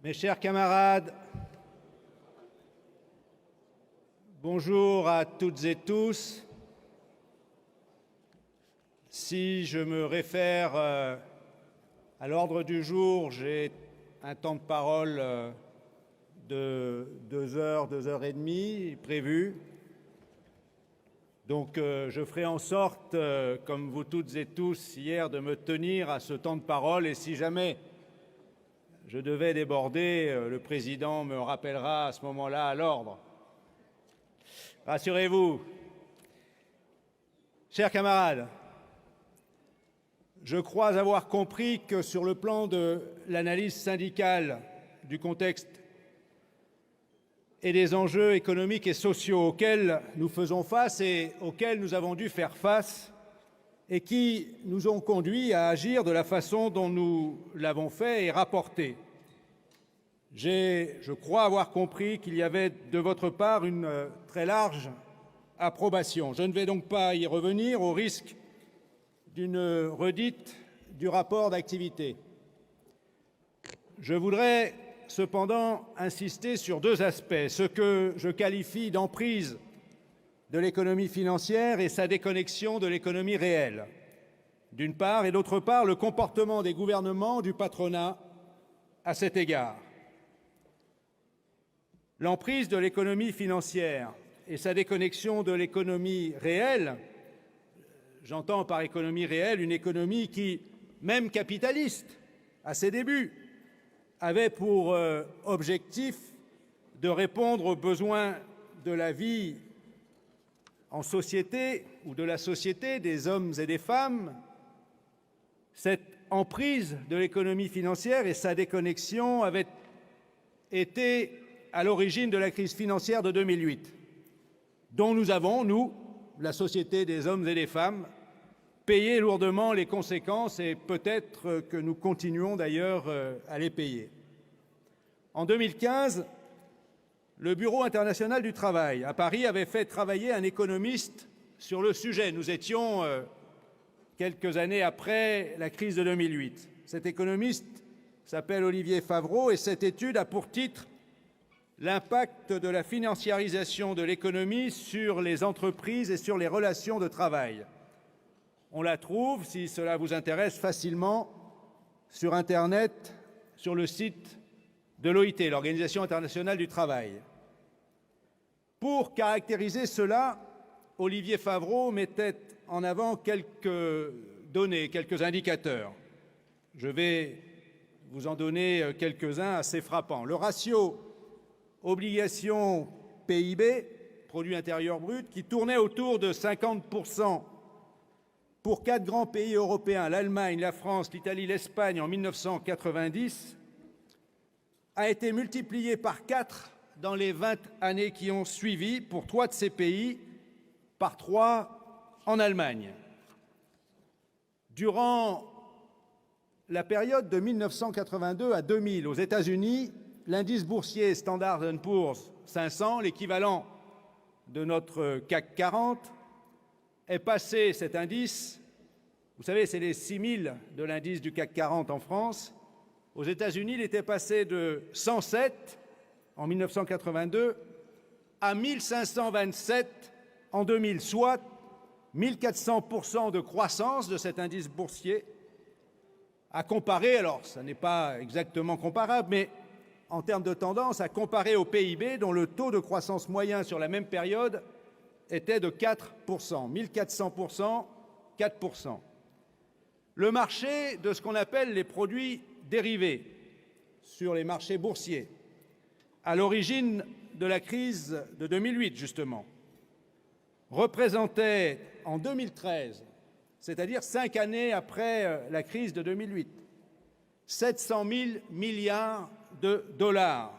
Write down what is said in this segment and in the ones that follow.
Mes chers camarades, bonjour à toutes et tous. Si je me réfère à l'ordre du jour, j'ai un temps de parole de 2 heures, 2 heures et demie prévu. Donc je ferai en sorte, comme vous toutes et tous hier, de me tenir à ce temps de parole. Et si jamais je devais déborder, le président me rappellera à ce moment-là à l'ordre. Rassurez-vous. Chers camarades, je crois avoir compris que sur le plan de l'analyse syndicale du contexte et des enjeux économiques et sociaux auxquels nous faisons face et auxquels nous avons dû faire face et qui nous ont conduits à agir de la façon dont nous l'avons fait et rapporté. Je crois avoir compris qu'il y avait de votre part une très large approbation. Je ne vais donc pas y revenir au risque d'une redite du rapport d'activité. Je voudrais cependant insister sur 2 aspects, ce que je qualifie d'emprise de l'économie financière et sa déconnexion de l'économie réelle, d'une part, et d'autre part, le comportement des gouvernements, du patronat à cet égard. L'emprise de l'économie financière et sa déconnexion de l'économie réelle, j'entends par économie réelle une économie qui, même capitaliste, à ses débuts, avait pour objectif de répondre aux besoins de la vie en société ou de la société des hommes et des femmes. Cette emprise de l'économie financière et sa déconnexion avaient été à l'origine de la crise financière de 2008, dont nous avons, nous, la société des hommes et des femmes, payé lourdement les conséquences et peut-être que nous continuons d'ailleurs à les payer. En 2015, le Bureau international du travail à Paris avait fait travailler un économiste sur le sujet. Nous étions quelques années après la crise de 2008. Cet économiste s'appelle Olivier Favreau et cette étude a pour titre « L'impact de la financiarisation de l'économie sur les entreprises et sur les relations de travail ». On la trouve, si cela vous intéresse, facilement sur Internet, sur le site de l'OIT, l'Organisation internationale du travail. Pour caractériser cela, Olivier Favreau mettait en avant quelques données, quelques indicateurs. Je vais vous en donner quelques-uns assez frappants. Le ratio obligation PIB, produit intérieur brut, qui tournait autour de 50% pour 4 grands pays européens, l'Allemagne, la France, l'Italie, l'Espagne, en 1990, a été multiplié par 4 dans les 20 années qui ont suivi pour 3 de ces pays, par 3 en Allemagne. Durant la période de 1982 à 2000, aux États-Unis, l'indice boursier Standard & Poor's 500, l'équivalent de notre CAC 40, est passé, cet indice, vous savez, c'est les 6000 de l'indice du CAC 40 en France. Aux États-Unis, il était passé de 107 en 1982 à 1527 en 2000, soit 1400% de croissance de cet indice boursier. À comparer, alors ça n'est pas exactement comparable, mais en termes de tendance, à comparer au PIB, dont le taux de croissance moyen sur la même période était de 4%, 1400%, 4%. Le marché de ce qu'on appelle les produits dérivés sur les marchés boursiers, à l'origine de la crise de 2008 justement, représentait en 2013, c'est-à-dire 5 années après la crise de 2008, 700 000 milliards de dollars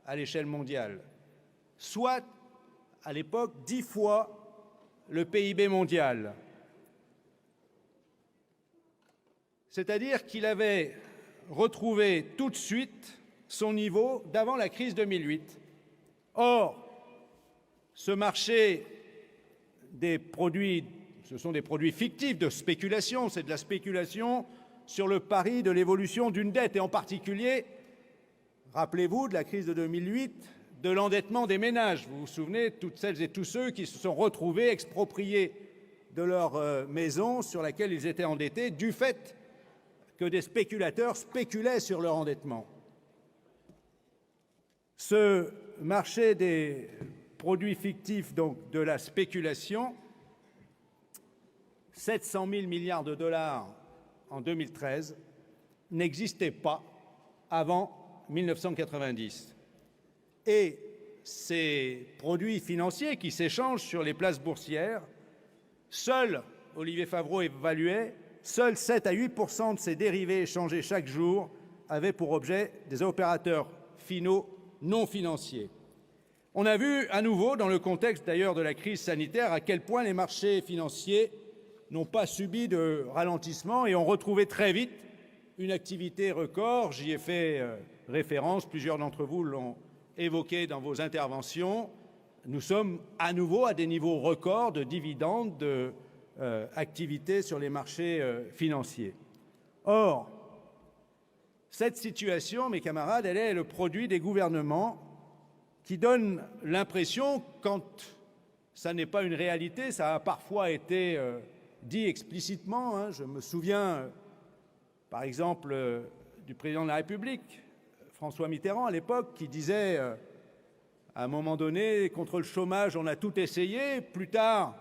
à l'échelle mondiale, soit à l'époque 10 fois le PIB mondial. C'est-à-dire qu'il avait retrouvé tout de suite son niveau d'avant la crise 2008. Or, ce marché des produits, ce sont des produits fictifs de spéculation, c'est de la spéculation sur le pari de l'évolution d'une dette, et en particulier Rappelez-vous de la crise de 2008, de l'endettement des ménages. Vous vous souvenez, toutes celles et tous ceux qui se sont retrouvés expropriés de leur maison sur laquelle ils étaient endettés du fait que des spéculateurs spéculaient sur leur endettement. Ce marché des produits fictifs, donc de la spéculation, 700 000 milliards de dollars en 2013, n'existait pas avant 1990. Et ces produits financiers qui s'échangent sur les places boursières, seuls, Olivier Favreau évaluait, seuls 7 à 8% de ces dérivés échangés chaque jour avaient pour objet des opérateurs finaux non financiers. On a vu à nouveau, dans le contexte d'ailleurs de la crise sanitaire, à quel point les marchés financiers n'ont pas subi de ralentissement et ont retrouvé très vite une activité record. J'y ai fait référence, plusieurs d'entre vous l'ont évoqué dans vos interventions. Nous sommes à nouveau à des niveaux records de dividendes, d'activité sur les marchés financiers. Or, cette situation, mes camarades, elle est le produit des gouvernements qui donnent l'impression, quand ça n'est pas une réalité, ça a parfois été dit explicitement, je me souviens par exemple du président de la République, François Mitterrand à l'époque, qui disait à un moment donné, contre le chômage, on a tout essayé. Plus tard,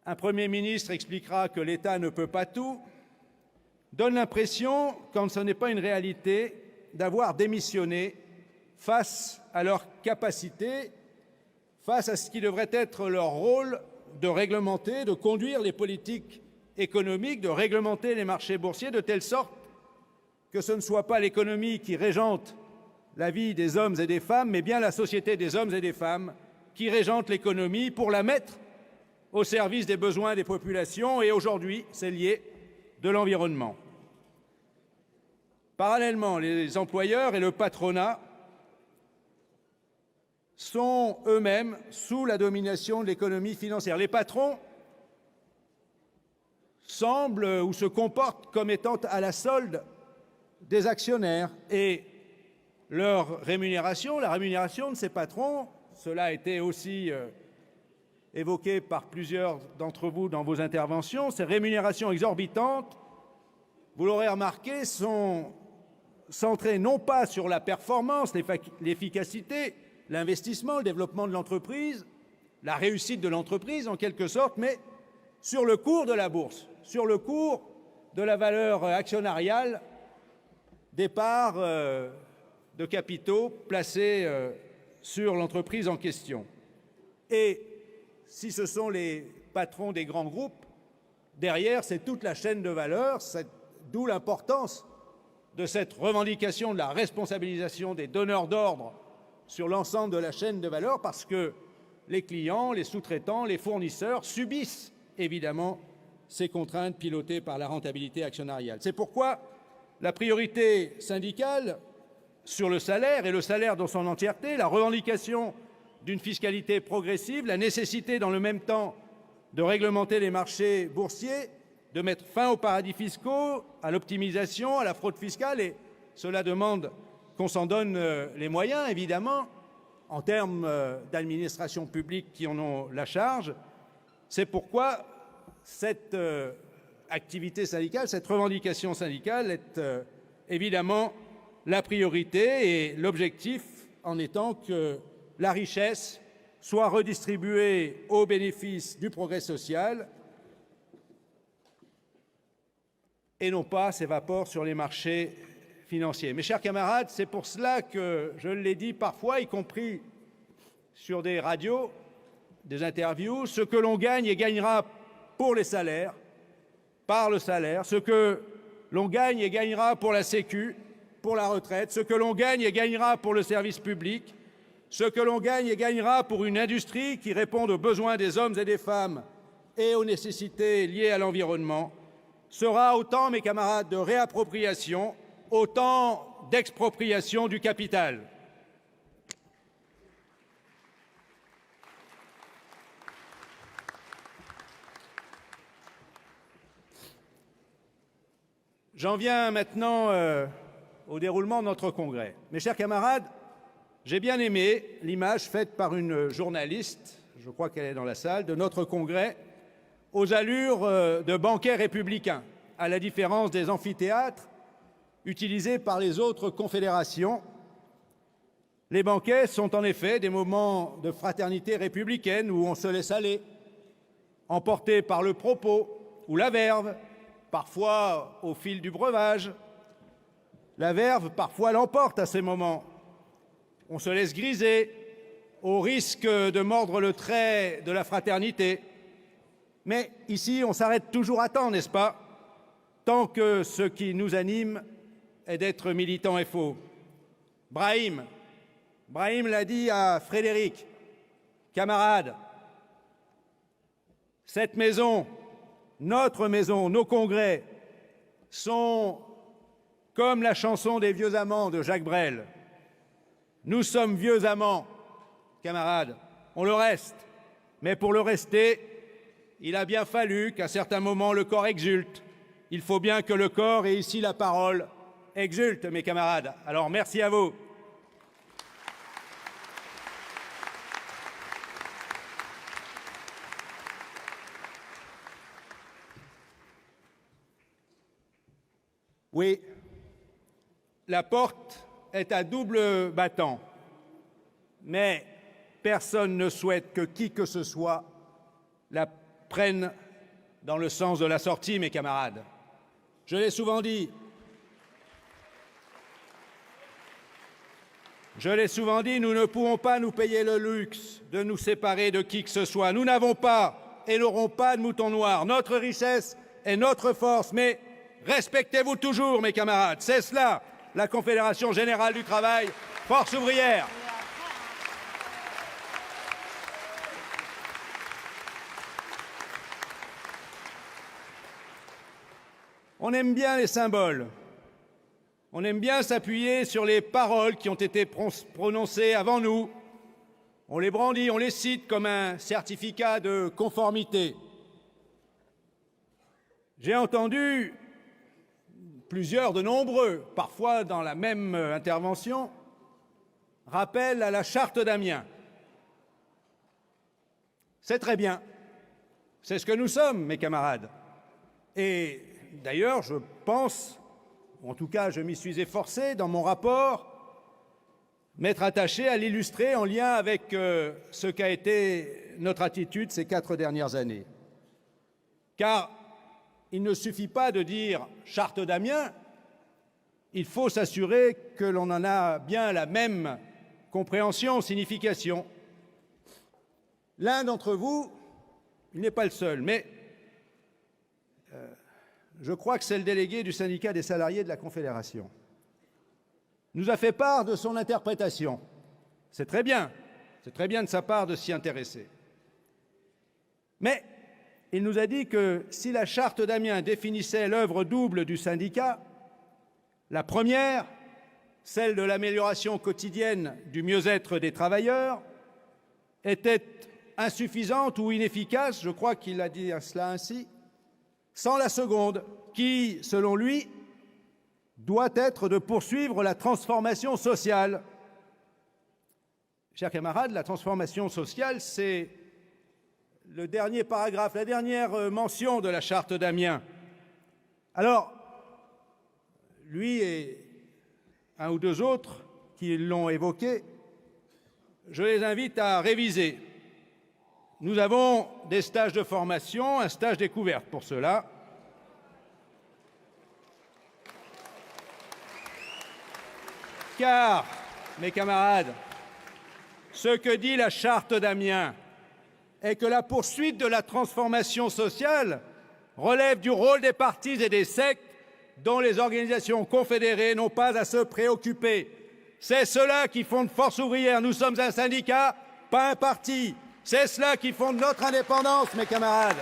un Premier ministre expliquera que l'État ne peut pas tout, donne l'impression, quand ce n'est pas une réalité, d'avoir démissionné face à leur capacité, face à ce qui devrait être leur rôle de réglementer, de conduire les politiques économiques, de réglementer les marchés boursiers de telle sorte que ce ne soit pas l'économie qui régente la vie des hommes et des femmes, mais bien la société des hommes et des femmes qui régente l'économie pour la mettre au service des besoins des populations et aujourd'hui, c'est lié, de l'environnement. Parallèlement, les employeurs et le patronat sont eux-mêmes sous la domination de l'économie financière. Les patrons semblent ou se comportent comme étant à la solde des actionnaires et leur rémunération, la rémunération de ces patrons, cela a été aussi évoqué par plusieurs d'entre vous dans vos interventions, ces rémunérations exorbitantes, vous l'aurez remarqué, sont centrées non pas sur la performance, l'efficacité, l'investissement, le développement de l'entreprise, la réussite de l'entreprise en quelque sorte, mais sur le cours de la bourse, sur le cours de la valeur actionnariale des parts de capitaux placés sur l'entreprise en question. Et si ce sont les patrons des grands groupes, derrière, c'est toute la chaîne de valeur, d'où l'importance de cette revendication de la responsabilisation des donneurs d'ordre sur l'ensemble de la chaîne de valeur, parce que les clients, les sous-traitants, les fournisseurs subissent évidemment ces contraintes pilotées par la rentabilité actionnariale. C'est pourquoi la priorité syndicale sur le salaire, et le salaire dans son entièreté, la revendication d'une fiscalité progressive, la nécessité dans le même temps de réglementer les marchés boursiers, de mettre fin aux paradis fiscaux, à l'optimisation, à la fraude fiscale, et cela demande qu'on s'en donne les moyens, évidemment, en termes d'administration publique qui en ont la charge. C'est pourquoi cette activité syndicale, cette revendication syndicale est évidemment la priorité, et l'objectif en étant que la richesse soit redistribuée au bénéfice du progrès social et non pas s'évapore sur les marchés financiers. Mes chers camarades, c'est pour cela que je l'ai dit parfois, y compris sur des radios, des interviews, ce que l'on gagne et gagnera pour les salaires, par le salaire, ce que l'on gagne et gagnera pour la Sécu, pour la retraite, ce que l'on gagne et gagnera pour le service public, ce que l'on gagne et gagnera pour une industrie qui réponde aux besoins des hommes et des femmes et aux nécessités liées à l'environnement, sera autant, mes camarades, de réappropriation, autant d'expropriation du capital. J'en viens maintenant au déroulement de notre congrès. Mes chers camarades, j'ai bien aimé l'image faite par une journaliste, je crois qu'elle est dans la salle, de notre congrès aux allures de banquets républicains, à la différence des amphithéâtres utilisés par les autres confédérations. Les banquets sont en effet des moments de fraternité républicaine où on se laisse aller, emporté par le propos ou la verve, parfois au fil du breuvage. La verve, parfois, l'emporte à ces moments. On se laisse griser, au risque de mordre le trait de la fraternité. Mais ici, on s'arrête toujours à temps, n'est-ce pas? Tant que ce qui nous anime est d'être militant et faux. Brahim l'a dit à Frédéric, camarade, cette maison, notre maison, nos congrès sont comme la chanson des vieux amants de Jacques Brel. Nous sommes vieux amants, camarades, on le reste. Mais pour le rester, il a bien fallu qu'à certains moments le corps exulte. Il faut bien que le corps, et ici la parole, exulte, mes camarades. Alors merci à vous. Oui, la porte est à double battant, mais personne ne souhaite que qui que ce soit la prenne dans le sens de la sortie, mes camarades. Je l'ai souvent dit. Nous ne pouvons pas nous payer le luxe de nous séparer de qui que ce soit. Nous n'avons pas et n'aurons pas de moutons noirs. Notre richesse est notre force, mais respectez-vous toujours, mes camarades. C'est cela, la Confédération générale du travail, force ouvrière. On aime bien les symboles. On aime bien s'appuyer sur les paroles qui ont été prononcées avant nous. On les brandit, on les cite comme un certificat de conformité. J'ai entendu de nombreux, parfois dans la même intervention, rappel à la charte d'Amiens. C'est très bien. C'est ce que nous sommes, mes camarades. Et d'ailleurs, je pense, en tout cas je m'y suis efforcé dans mon rapport, m'être attaché à l'illustrer en lien avec ce qu'a été notre attitude ces 4 dernières années. Car il ne suffit pas de dire « charte d'Amiens », il faut s'assurer que l'on en a bien la même compréhension, signification. L'un d'entre vous, il n'est pas le seul, mais je crois que c'est le délégué du syndicat des salariés de la Confédération, nous a fait part de son interprétation. C'est très bien de sa part de s'y intéresser. Mais il nous a dit que si la charte d'Amiens définissait l'œuvre double du syndicat, la première, celle de l'amélioration quotidienne du mieux-être des travailleurs, était insuffisante ou inefficace, je crois qu'il a dit cela ainsi, sans la seconde, qui, selon lui, doit être de poursuivre la transformation sociale. Chers camarades, la transformation sociale, c'est le dernier paragraphe, la dernière mention de la charte d'Amiens. Alors, lui et un ou deux autres qui l'ont évoqué, je les invite à réviser. Nous avons des stages de formation, un stage découverte pour cela. Car, mes camarades, ce que dit la charte d'Amiens est que la poursuite de la transformation sociale relève du rôle des partis et des sectes dont les organisations confédérées n'ont pas à se préoccuper. C'est cela qui fonde Force ouvrière. Nous sommes un syndicat, pas un parti. C'est cela qui fonde notre indépendance, mes camarades.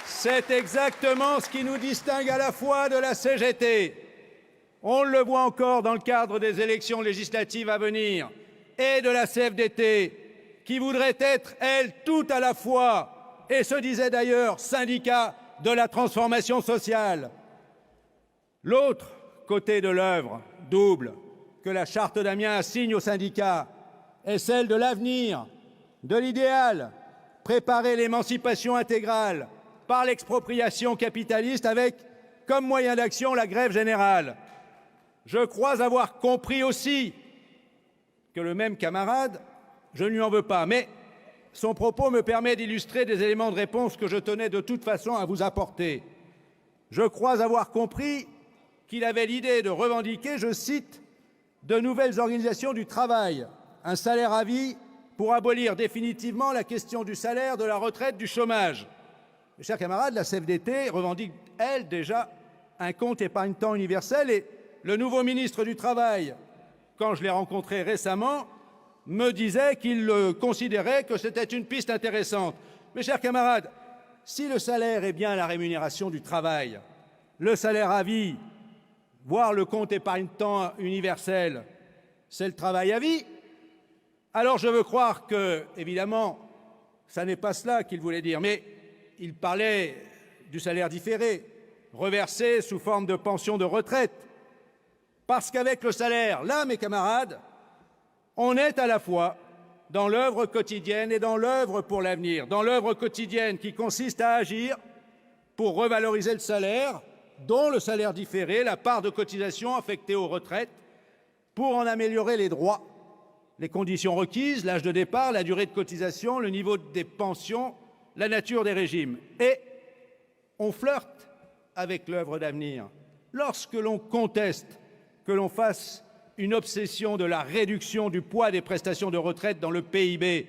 C'est exactement ce qui nous distingue à la fois de la CGT. On le voit encore dans le cadre des élections législatives à venir et de la CFDT, qui voudrait être, elle, tout à la fois et se disait d'ailleurs syndicat de la transformation sociale. L'autre côté de l'œuvre double que la charte d'Amiens assigne aux syndicats est celle de l'avenir, de l'idéal, préparer l'émancipation intégrale par l'expropriation capitaliste avec comme moyen d'action la grève générale. Je crois avoir compris aussi que le même camarade, je ne lui en veux pas, mais son propos me permet d'illustrer des éléments de réponse que je tenais de toute façon à vous apporter. Je crois avoir compris qu'il avait l'idée de revendiquer, je cite, « de nouvelles organisations du travail, un salaire à vie pour abolir définitivement la question du salaire, de la retraite, du chômage ». Mes chers camarades, la CFDT revendique, elle, déjà, un compte épargne-temps universel et le nouveau ministre du Travail, quand je l'ai rencontré récemment, me disait qu'il considérait que c'était une piste intéressante. Mes chers camarades, si le salaire est bien la rémunération du travail, le salaire à vie, voire le compte épargne-temps universel, c'est le travail à vie, alors je veux croire que, évidemment, ça n'est pas cela qu'il voulait dire, mais il parlait du salaire différé, reversé sous forme de pension de retraite. Parce qu'avec le salaire, là, mes camarades, on est à la fois dans l'œuvre quotidienne et dans l'œuvre pour l'avenir. Dans l'œuvre quotidienne qui consiste à agir pour revaloriser le salaire, dont le salaire différé, la part de cotisation affectée aux retraites, pour en améliorer les droits, les conditions requises, l'âge de départ, la durée de cotisation, le niveau des pensions, la nature des régimes. Et on flirte avec l'œuvre d'avenir. Lorsque l'on conteste que l'on fasse une obsession de la réduction du poids des prestations de retraite dans le PIB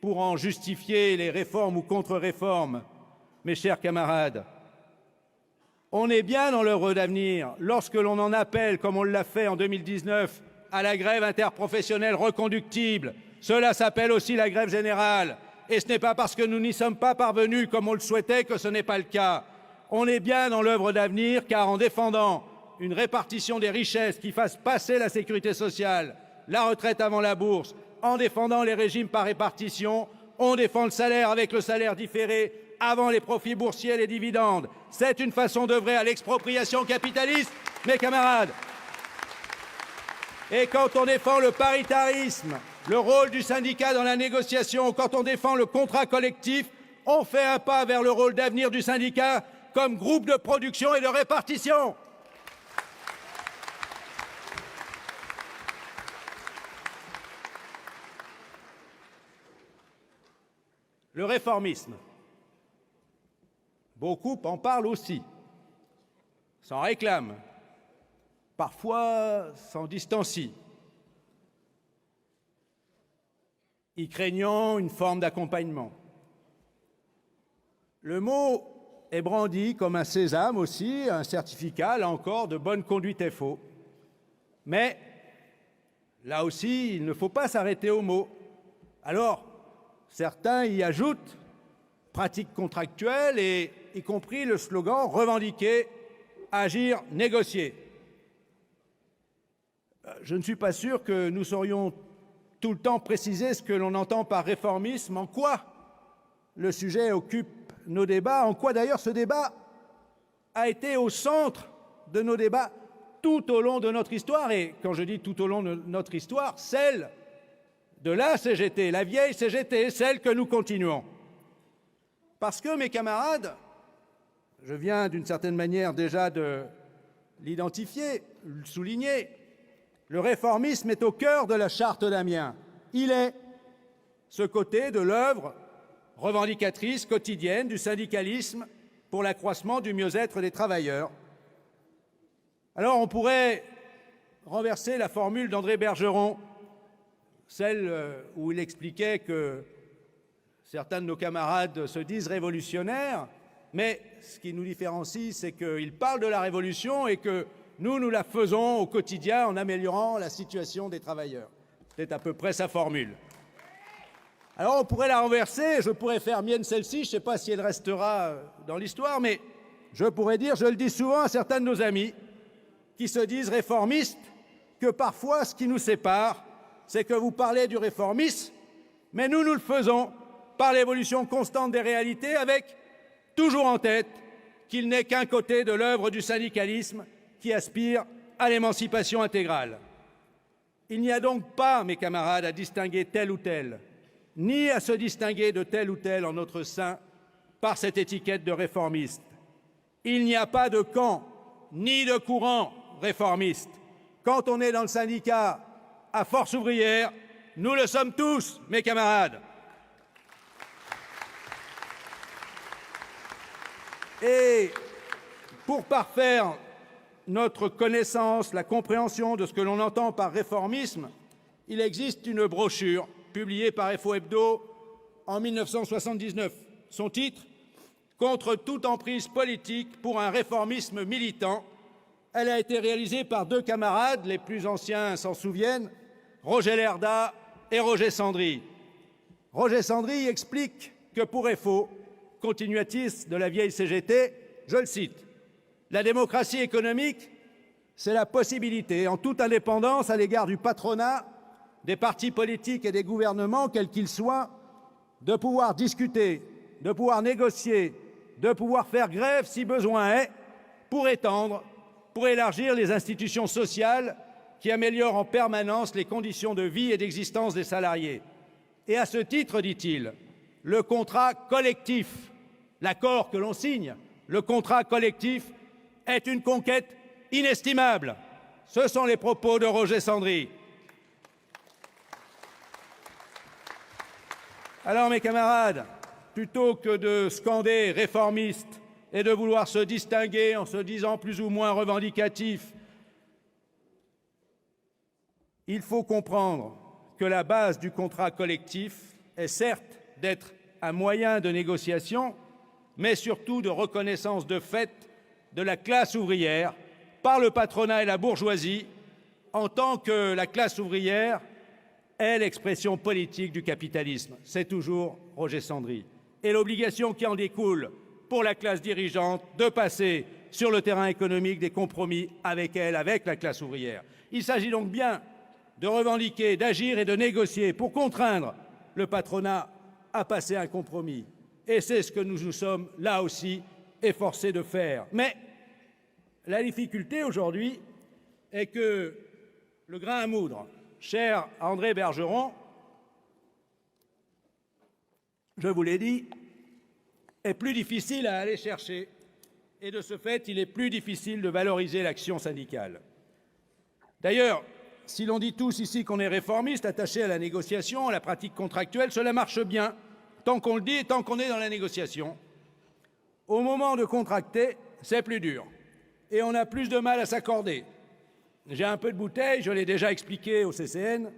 pour en justifier les réformes ou contre-réformes, mes chers camarades, on est bien dans l'œuvre d'avenir lorsque l'on en appelle, comme on l'a fait en 2019, à la grève interprofessionnelle reconductible. Cela s'appelle aussi la grève générale. Et ce n'est pas parce que nous n'y sommes pas parvenus comme on le souhaitait que ce n'est pas le cas. On est bien dans l'œuvre d'avenir, car en défendant une répartition des richesses qui fasse passer la sécurité sociale, la retraite avant la bourse, en défendant les régimes par répartition, on défend le salaire avec le salaire différé avant les profits boursiers et les dividendes. C'est une façon d'œuvrer à l'expropriation capitaliste, mes camarades. Et quand on défend le paritarisme, le rôle du syndicat dans la négociation, quand on défend le contrat collectif, on fait un pas vers le rôle d'avenir du syndicat comme groupe de production et de répartition. Le réformisme, beaucoup en parlent aussi, s'en réclament, parfois s'en distancient, y craignant une forme d'accompagnement. Le mot est brandi comme un sésame aussi, un certificat, là encore, de bonne conduite est faux. Mais, là aussi, il ne faut pas s'arrêter au mot. Alors, certains y ajoutent pratique contractuelle et y compris le slogan « revendiquer, agir, négocier ». Je ne suis pas sûr que nous saurions tout le temps préciser ce que l'on entend par réformisme, en quoi le sujet occupe nos débats, en quoi d'ailleurs ce débat a été au centre de nos débats tout au long de notre histoire. Et quand je dis tout au long de notre histoire, celle de la CGT, la vieille CGT, celle que nous continuons. Parce que, mes camarades, je viens d'une certaine manière déjà de l'identifier, le souligner, le réformisme est au cœur de la charte d'Amiens. Il est ce côté de l'œuvre revendicatrice quotidienne du syndicalisme pour l'accroissement du mieux-être des travailleurs. Alors on pourrait renverser la formule d'André Bergeron, celle où il expliquait que certains de nos camarades se disent révolutionnaires, mais ce qui nous différencie, c'est qu'ils parlent de la révolution et que nous la faisons au quotidien en améliorant la situation des travailleurs. C'est à peu près sa formule. Alors on pourrait la renverser, je pourrais faire mienne celle-ci, je ne sais pas si elle restera dans l'histoire, mais je pourrais dire, je le dis souvent à certains de nos amis qui se disent réformistes, que parfois ce qui nous sépare, c'est que vous parlez du réformisme, mais nous le faisons par l'évolution constante des réalités, avec toujours en tête qu'il n'est qu'un côté de l'œuvre du syndicalisme qui aspire à l'émancipation intégrale. Il n'y a donc pas, mes camarades, à distinguer tel ou tel, ni à se distinguer de tel ou tel en notre sein par cette étiquette de réformiste. Il n'y a pas de camp, ni de courant réformiste. Quand on est dans le syndicat à Force ouvrière, nous le sommes tous, mes camarades. Et pour parfaire notre connaissance, la compréhension de ce que l'on entend par réformisme, il existe une brochure publiée par FO Hebdo en 1979. Son titre, « Contre toute emprise politique pour un réformisme militant ». Elle a été réalisée par deux camarades, les plus anciens s'en souviennent, Roger Lerda et Roger Sandry. Roger Sandry explique que pour FO, continuatis de la vieille CGT, je le cite, « La démocratie économique, c'est la possibilité, en toute indépendance à l'égard du patronat, des partis politiques et des gouvernements, quels qu'ils soient, de pouvoir discuter, de pouvoir négocier, de pouvoir faire grève si besoin est, pour étendre, pour élargir les institutions sociales qui améliorent en permanence les conditions de vie et d'existence des salariés. Et à ce titre, dit-il, le contrat collectif, l'accord que l'on signe, le contrat collectif est une conquête inestimable. Ce sont les propos de Roger Sandry. Alors, mes camarades, plutôt que de scander réformiste et de vouloir se distinguer en se disant plus ou moins revendicatif, il faut comprendre que la base du contrat collectif est certes d'être un moyen de négociation, mais surtout de reconnaissance de fait de la classe ouvrière par le patronat et la bourgeoisie en tant que la classe ouvrière est l'expression politique du capitalisme. C'est toujours Roger Sandry. Et l'obligation qui en découle pour la classe dirigeante de passer sur le terrain économique des compromis avec elle, avec la classe ouvrière. Il s'agit donc bien de revendiquer, d'agir et de négocier pour contraindre le patronat à passer un compromis. Et c'est ce que nous nous sommes, là aussi, efforcés de faire. Mais la difficulté aujourd'hui est que le grain à moudre, cher André Bergeron, je vous l'ai dit, est plus difficile à aller chercher. Et de ce fait, il est plus difficile de valoriser l'action syndicale. D'ailleurs, si l'on dit tous ici qu'on est réformiste, attaché à la négociation, à la pratique contractuelle, cela marche bien, tant qu'on le dit et tant qu'on est dans la négociation. Au moment de contracter, c'est plus dur. Et on a plus de mal à s'accorder. J'ai un peu de bouteille, je l'ai déjà expliqué au CCN.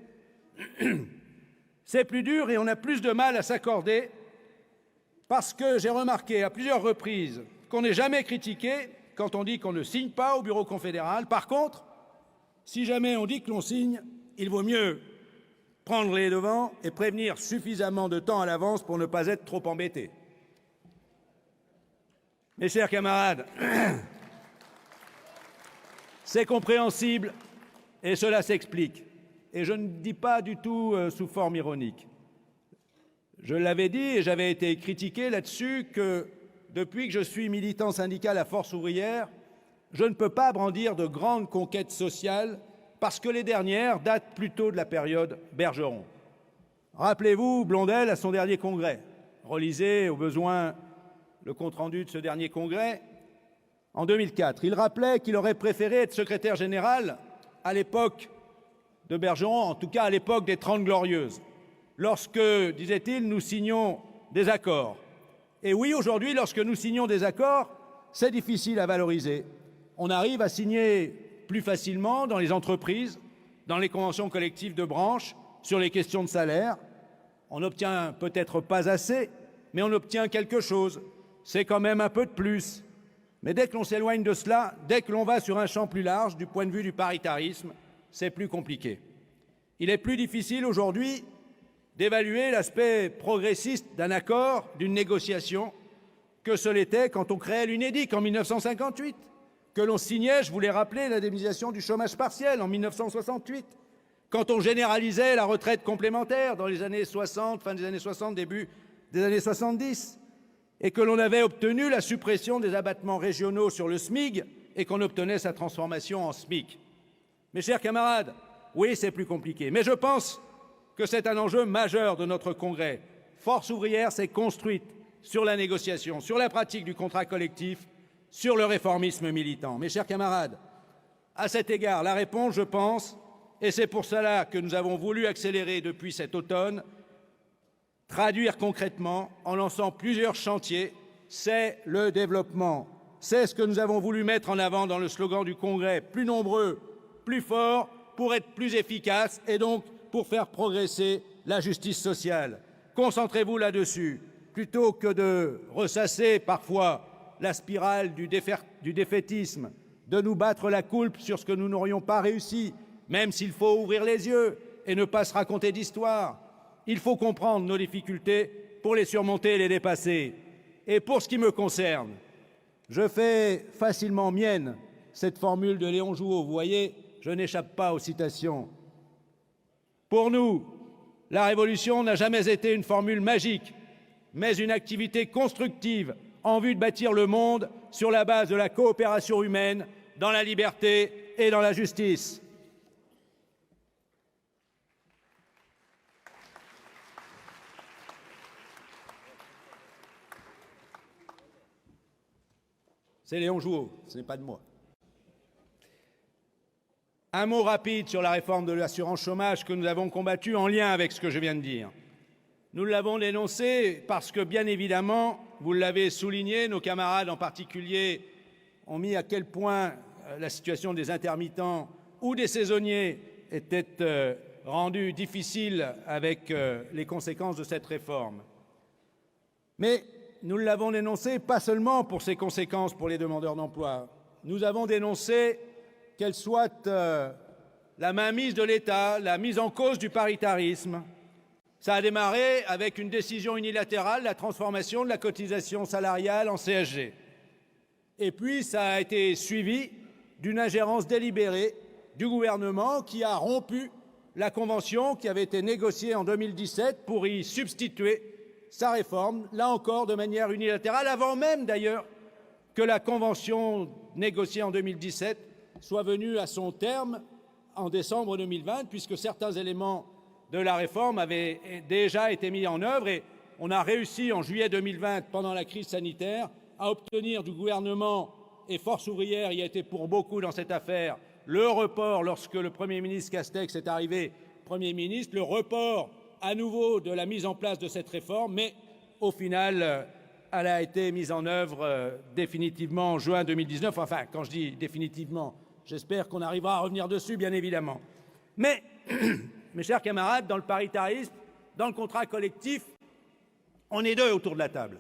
C'est plus dur et on a plus de mal à s'accorder parce que j'ai remarqué à plusieurs reprises qu'on n'est jamais critiqué quand on dit qu'on ne signe pas au bureau confédéral. Par contre, si jamais on dit que l'on signe, il vaut mieux prendre les devants et prévenir suffisamment de temps à l'avance pour ne pas être trop embêté. Mes chers camarades, c'est compréhensible et cela s'explique. Et je ne dis pas du tout sous forme ironique. Je l'avais dit et j'avais été critiqué là-dessus que depuis que je suis militant syndical à Force ouvrière, je ne peux pas brandir de grandes conquêtes sociales parce que les dernières datent plutôt de la période Bergeron. Rappelez-vous Blondel à son dernier congrès. Relisez au besoin le compte-rendu de ce dernier congrès. En 2004, il rappelait qu'il aurait préféré être secrétaire général à l'époque de Bergeron, en tout cas à l'époque des 30 Glorieuses, lorsque, disait-il, nous signions des accords. Et oui, aujourd'hui, lorsque nous signons des accords, c'est difficile à valoriser. On arrive à signer plus facilement dans les entreprises, dans les conventions collectives de branche, sur les questions de salaire. On n'obtient peut-être pas assez, mais on obtient quelque chose. C'est quand même un peu de plus. Mais dès que l'on s'éloigne de cela, dès que l'on va sur un champ plus large du point de vue du paritarisme, c'est plus compliqué. Il est plus difficile aujourd'hui d'évaluer l'aspect progressiste d'un accord, d'une négociation, que ce l'était quand on créait l'UNEDIC en 1958, que l'on signait, je vous l'ai rappelé, l'indemnisation du chômage partiel en 1968, quand on généralisait la retraite complémentaire dans les années 60, fin des années 60, début des années 70, et que l'on avait obtenu la suppression des abattements régionaux sur le SMIC et qu'on obtenait sa transformation en SMIC. Mes chers camarades, oui, c'est plus compliqué, mais je pense que c'est un enjeu majeur de notre Congrès. Force ouvrière s'est construite sur la négociation, sur la pratique du contrat collectif, sur le réformisme militant. Mes chers camarades, à cet égard, la réponse, je pense, et c'est pour cela que nous avons voulu accélérer depuis cet automne, traduire concrètement en lançant plusieurs chantiers, c'est le développement. C'est ce que nous avons voulu mettre en avant dans le slogan du Congrès, plus nombreux, plus forts, pour être plus efficaces et donc pour faire progresser la justice sociale. Concentrez-vous là-dessus, plutôt que de ressasser parfois la spirale du défaitisme, de nous battre la coulpe sur ce que nous n'aurions pas réussi, même s'il faut ouvrir les yeux et ne pas se raconter d'histoire. Il faut comprendre nos difficultés pour les surmonter et les dépasser. Et pour ce qui me concerne, je fais facilement mienne cette formule de Léon Jouot. Vous voyez, je n'échappe pas aux citations. Pour nous, la révolution n'a jamais été une formule magique, mais une activité constructive en vue de bâtir le monde sur la base de la coopération humaine, dans la liberté et dans la justice. C'est Léon Jouot, ce n'est pas de moi. Un mot rapide sur la réforme de l'assurance chômage que nous avons combattue en lien avec ce que je viens de dire. Nous l'avons dénoncée parce que, bien évidemment, vous l'avez souligné, nos camarades en particulier ont mis à quel point la situation des intermittents ou des saisonniers était rendue difficile avec les conséquences de cette réforme. Mais nous l'avons dénoncée pas seulement pour ses conséquences pour les demandeurs d'emploi. Nous avons dénoncé qu'elle soit la mainmise de l'État, la mise en cause du paritarisme. Ça a démarré avec une décision unilatérale, la transformation de la cotisation salariale en CSG. Et puis, ça a été suivi d'une ingérence délibérée du gouvernement qui a rompu la convention qui avait été négociée en 2017 pour y substituer sa réforme, là encore de manière unilatérale, avant même d'ailleurs que la convention négociée en 2017 soit venue à son terme en décembre 2020, puisque certains éléments de la réforme avaient déjà été mis en œuvre et on a réussi en juillet 2020, pendant la crise sanitaire, à obtenir du gouvernement, et Force ouvrière y a été pour beaucoup dans cette affaire, le report, lorsque le Premier ministre Castex est arrivé Premier ministre, le report à nouveau de la mise en place de cette réforme, mais au final, elle a été mise en œuvre définitivement en juin 2019. Enfin, quand je dis définitivement, j'espère qu'on arrivera à revenir dessus, bien évidemment. Mais, mes chers camarades, dans le paritarisme, dans le contrat collectif, on est deux autour de la table.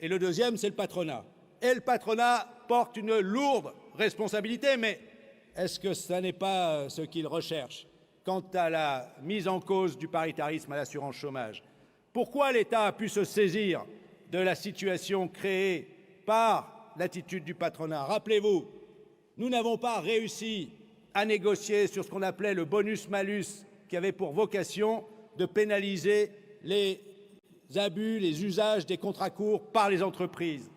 Et le deuxième, c'est le patronat. Et le patronat porte une lourde responsabilité, mais est-ce que ce n'est pas ce qu'il recherche quant à la mise en cause du paritarisme à l'assurance chômage? Pourquoi l'État a pu se saisir de la situation créée par l'attitude du patronat? Rappelez-vous, nous n'avons pas réussi à négocier sur ce qu'on appelait le bonus-malus, qui avait pour vocation de pénaliser les abus, les usages des contrats courts par les entreprises.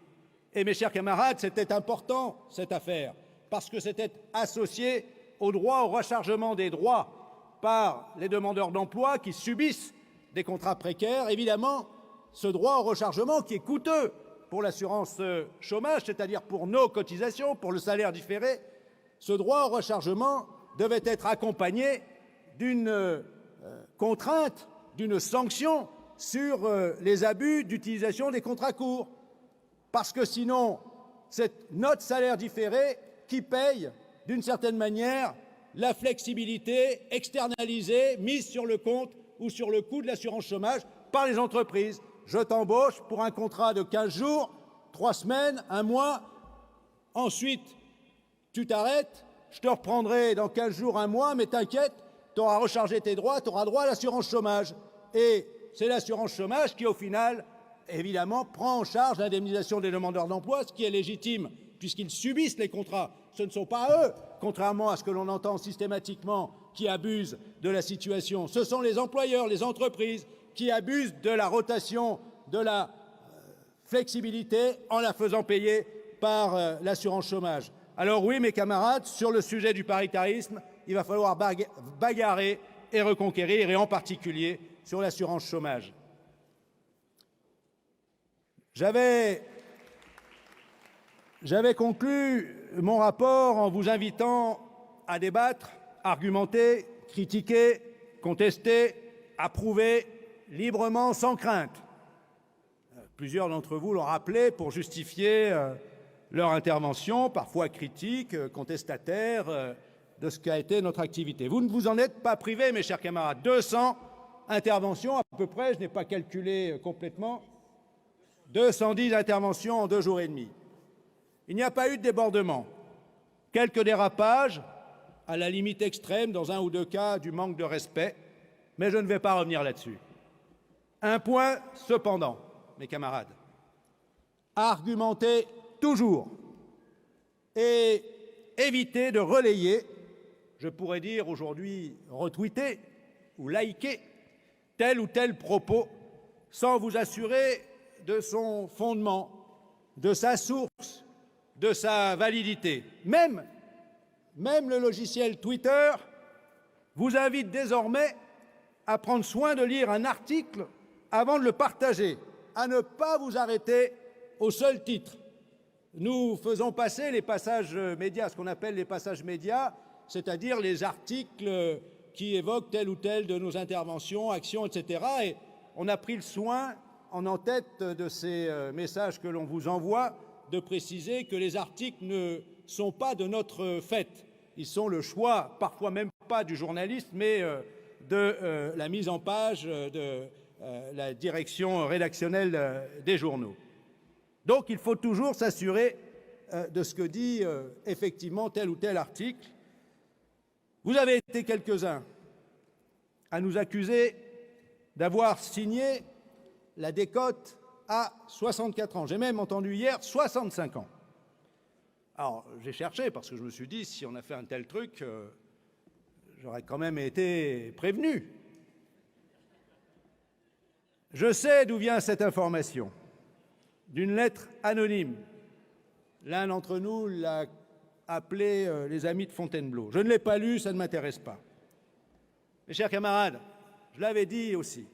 Et mes chers camarades, c'était important, cette affaire, parce que c'était associé au droit au rechargement des droits par les demandeurs d'emploi qui subissent des contrats précaires. Évidemment, ce droit au rechargement qui est coûteux pour l'assurance chômage, c'est-à-dire pour nos cotisations, pour le salaire différé, ce droit au rechargement devait être accompagné d'une contrainte, d'une sanction sur les abus d'utilisation des contrats courts. Parce que sinon, c'est notre salaire différé qui paye, d'une certaine manière, la flexibilité externalisée mise sur le compte ou sur le coût de l'assurance chômage par les entreprises. Je t'embauche pour un contrat de 15 jours, 3 semaines, 1 mois. Ensuite, tu t'arrêtes, je te reprendrai dans 15 jours, 1 mois, mais t'inquiète, tu auras rechargé tes droits, tu auras droit à l'assurance chômage. Et c'est l'assurance chômage qui, au final, évidemment, prend en charge l'indemnisation des demandeurs d'emploi, ce qui est légitime, puisqu'ils subissent les contrats. Ce ne sont pas eux, contrairement à ce que l'on entend systématiquement, qui abusent de la situation. Ce sont les employeurs, les entreprises, qui abusent de la rotation de la flexibilité en la faisant payer par l'assurance chômage. Alors oui, mes camarades, sur le sujet du paritarisme, il va falloir bagarrer et reconquérir, et en particulier sur l'assurance chômage. J'avais conclu mon rapport en vous invitant à débattre, argumenter, critiquer, contester, approuver, librement, sans crainte. Plusieurs d'entre vous l'ont rappelé pour justifier leur intervention, parfois critique, contestataire de ce qu'a été notre activité. Vous ne vous en êtes pas privés, mes chers camarades. 200 interventions à peu près, je n'ai pas calculé complètement, 210 interventions en 2 jours et demi. Il n'y a pas eu de débordement. Quelques dérapages, à la limite extrême, dans 1 ou 2 cas, du manque de respect, mais je ne vais pas revenir là-dessus. Un point, cependant, mes camarades, argumentez toujours et évitez de relayer, je pourrais dire aujourd'hui retweeter ou liker tel ou tel propos sans vous assurer de son fondement, de sa source, de sa validité. Même le logiciel Twitter vous invite désormais à prendre soin de lire un article avant de le partager, à ne pas vous arrêter au seul titre. Nous faisons passer les passages médias, ce qu'on appelle les passages médias, c'est-à-dire les articles qui évoquent telle ou telle de nos interventions, actions, etc. Et on a pris le soin, en tête de ces messages que l'on vous envoie, de préciser que les articles ne sont pas de notre fait. Ils sont le choix, parfois même pas du journaliste, mais de la mise en page de la direction rédactionnelle des journaux. Donc il faut toujours s'assurer de ce que dit effectivement tel ou tel article. Vous avez été quelques-uns à nous accuser d'avoir signé la décote à 64 ans. J'ai même entendu hier 65 ans. Alors j'ai cherché parce que je me suis dit, si on a fait un tel truc, j'aurais quand même été prévenu. Je sais d'où vient cette information. D'une lettre anonyme. L'un d'entre nous l'a appelé les amis de Fontainebleau. Je ne l'ai pas lu, ça ne m'intéresse pas. Mes chers camarades, je l'avais dit aussi,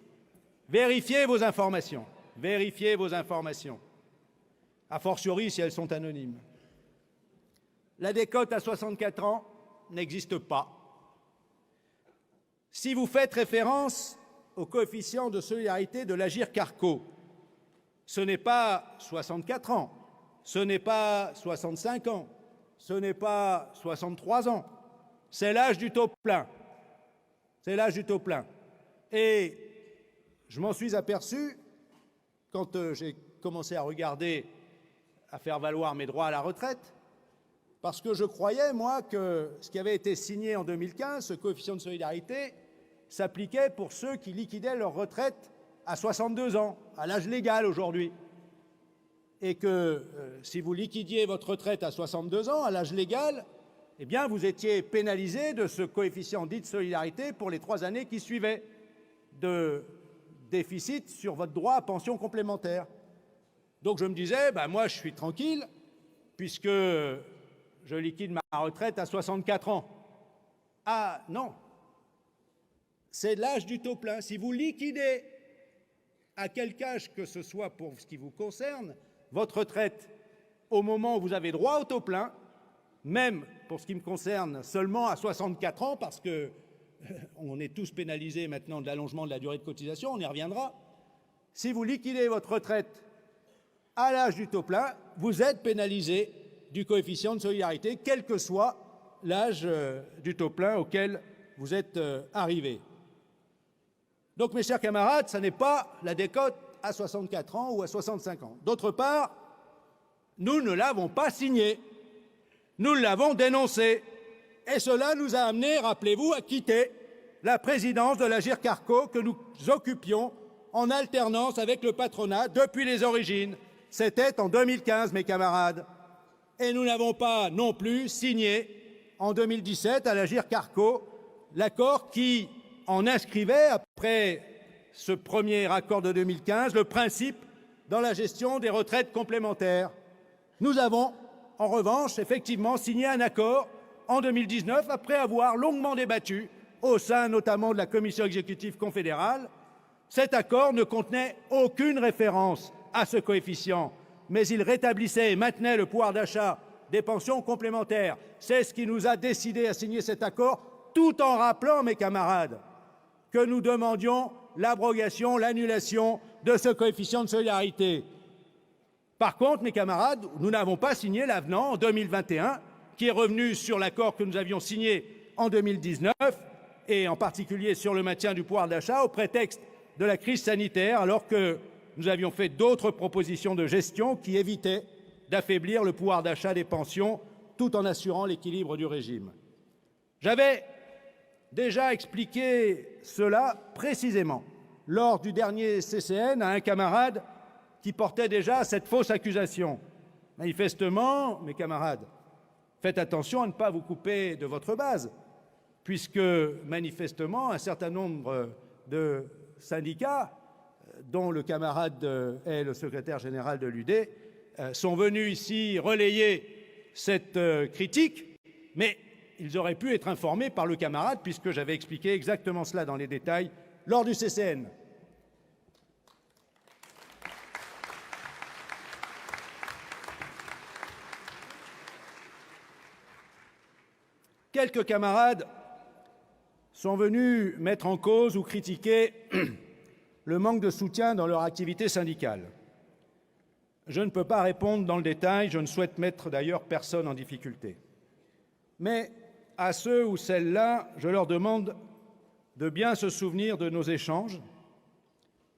vérifiez vos informations. Vérifiez vos informations, a fortiori si elles sont anonymes. La décote à 64 ans n'existe pas. Si vous faites référence au coefficient de solidarité de l'Agirc-Arrco, ce n'est pas 64 ans, ce n'est pas 65 ans, ce n'est pas 63 ans, c'est l'âge du taux plein. C'est l'âge du taux plein. Et je m'en suis aperçu quand j'ai commencé à regarder, à faire valoir mes droits à la retraite, parce que je croyais, moi, que ce qui avait été signé en 2015, ce coefficient de solidarité, s'appliquait pour ceux qui liquidaient leur retraite à 62 ans, à l'âge légal aujourd'hui. Et que si vous liquidiez votre retraite à 62 ans, à l'âge légal, eh bien, vous étiez pénalisé de ce coefficient dit de solidarité pour les 3 années qui suivaient de déficit sur votre droit à pension complémentaire. Donc je me disais, moi je suis tranquille, puisque je liquide ma retraite à 64 ans. Ah non, c'est l'âge du taux plein. Si vous liquidez à quelque âge que ce soit pour ce qui vous concerne, votre retraite, au moment où vous avez droit au taux plein, même pour ce qui me concerne seulement à 64 ans, parce que on est tous pénalisés maintenant de l'allongement de la durée de cotisation, on y reviendra. Si vous liquidez votre retraite à l'âge du taux plein, vous êtes pénalisé du coefficient de solidarité, quel que soit l'âge du taux plein auquel vous êtes arrivé. Donc, mes chers camarades, ce n'est pas la décote à 64 ans ou à 65 ans. D'autre part, nous ne l'avons pas signée. Nous l'avons dénoncée. Et cela nous a amenés, rappelez-vous, à quitter la présidence de l'Agirc-Arrco que nous occupions en alternance avec le patronat depuis les origines. C'était en 2015, mes camarades. Et nous n'avons pas non plus signé en 2017 à l'Agirc-Arrco l'accord qui en inscrivait, après ce premier accord de 2015, le principe dans la gestion des retraites complémentaires. Nous avons, en revanche, effectivement signé un accord en 2019, après avoir longuement débattu au sein notamment de la commission exécutive confédérale. Cet accord ne contenait aucune référence à ce coefficient, mais il rétablissait et maintenait le pouvoir d'achat des pensions complémentaires. C'est ce qui nous a décidé à signer cet accord, tout en rappelant, mes camarades, que nous demandions l'abrogation, l'annulation de ce coefficient de solidarité. Par contre, mes camarades, nous n'avons pas signé l'avenant en 2021, qui est revenu sur l'accord que nous avions signé en 2019, et en particulier sur le maintien du pouvoir d'achat, au prétexte de la crise sanitaire, alors que nous avions fait d'autres propositions de gestion qui évitaient d'affaiblir le pouvoir d'achat des pensions, tout en assurant l'équilibre du régime. J'avais déjà expliqué cela précisément lors du dernier CCN à un camarade qui portait déjà cette fausse accusation. Manifestement, mes camarades, faites attention à ne pas vous couper de votre base, puisque manifestement un certain nombre de syndicats, dont le camarade est le secrétaire général de l'UD, sont venus ici relayer cette critique, mais ils auraient pu être informés par le camarade, puisque j'avais expliqué exactement cela dans les détails lors du CCN. Quelques camarades sont venus mettre en cause ou critiquer le manque de soutien dans leur activité syndicale. Je ne peux pas répondre dans le détail, je ne souhaite mettre d'ailleurs personne en difficulté. Mais à ceux ou celles-là, je leur demande de bien se souvenir de nos échanges,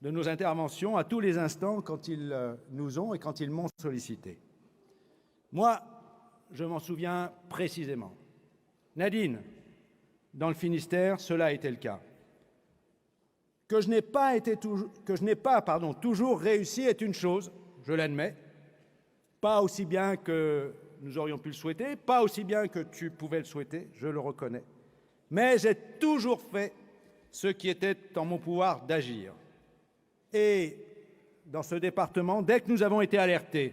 de nos interventions à tous les instants quand ils nous ont et quand ils m'ont sollicité. Moi, je m'en souviens précisément. Nadine, dans le Finistère, cela a été le cas. Que je n'ai pas toujours réussi est une chose, je l'admets, pas aussi bien que nous aurions pu le souhaiter, pas aussi bien que tu pouvais le souhaiter, je le reconnais. Mais j'ai toujours fait ce qui était en mon pouvoir d'agir. Et dans ce département, dès que nous avons été alertés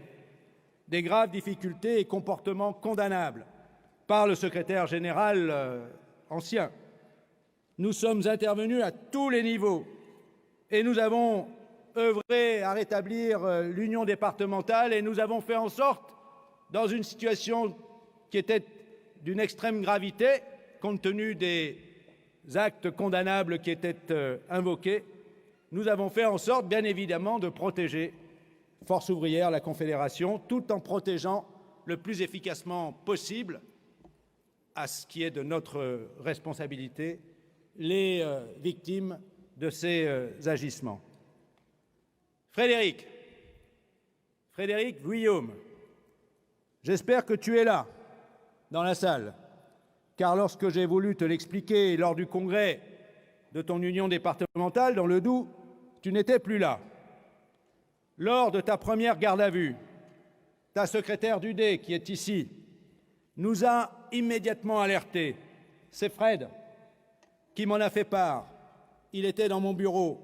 des graves difficultés et comportements condamnables par le secrétaire général ancien, nous sommes intervenus à tous les niveaux et nous avons œuvré à rétablir l'union départementale et nous avons fait en sorte, dans une situation qui était d'une extrême gravité, compte tenu des actes condamnables qui étaient invoqués, nous avons fait en sorte, bien évidemment, de protéger Force ouvrière, la Confédération, tout en protégeant le plus efficacement possible, à ce qui est de notre responsabilité, les victimes de ces agissements. Frédéric Guillaume, j'espère que tu es là, dans la salle, car lorsque j'ai voulu te l'expliquer lors du congrès de ton union départementale dans le Doubs, tu n'étais plus là. Lors de ta première garde à vue, ta secrétaire d'UD, qui est ici, nous a immédiatement alertés. C'est Fred qui m'en a fait part. Il était dans mon bureau.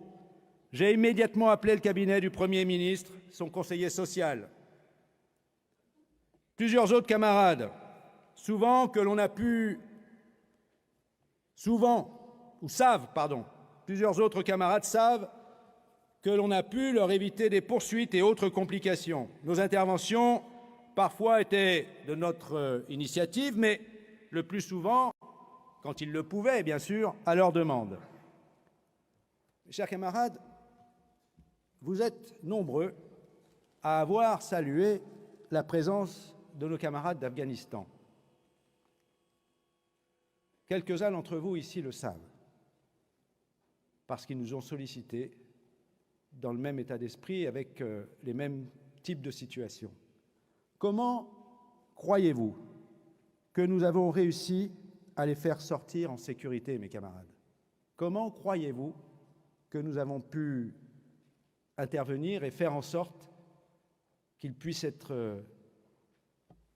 J'ai immédiatement appelé le cabinet du Premier ministre, son conseiller social. Plusieurs autres camarades, plusieurs autres camarades savent que l'on a pu leur éviter des poursuites et autres complications. Nos interventions, parfois, étaient de notre initiative, mais le plus souvent, quand ils le pouvaient, bien sûr, à leur demande. Mes chers camarades, vous êtes nombreux à avoir salué la présence de nos camarades d'Afghanistan. Quelques-uns d'entre vous ici le savent, parce qu'ils nous ont sollicités dans le même état d'esprit, avec les mêmes types de situations. Comment croyez-vous que nous avons réussi à les faire sortir en sécurité, mes camarades? Comment croyez-vous que nous avons pu intervenir et faire en sorte qu'ils puissent être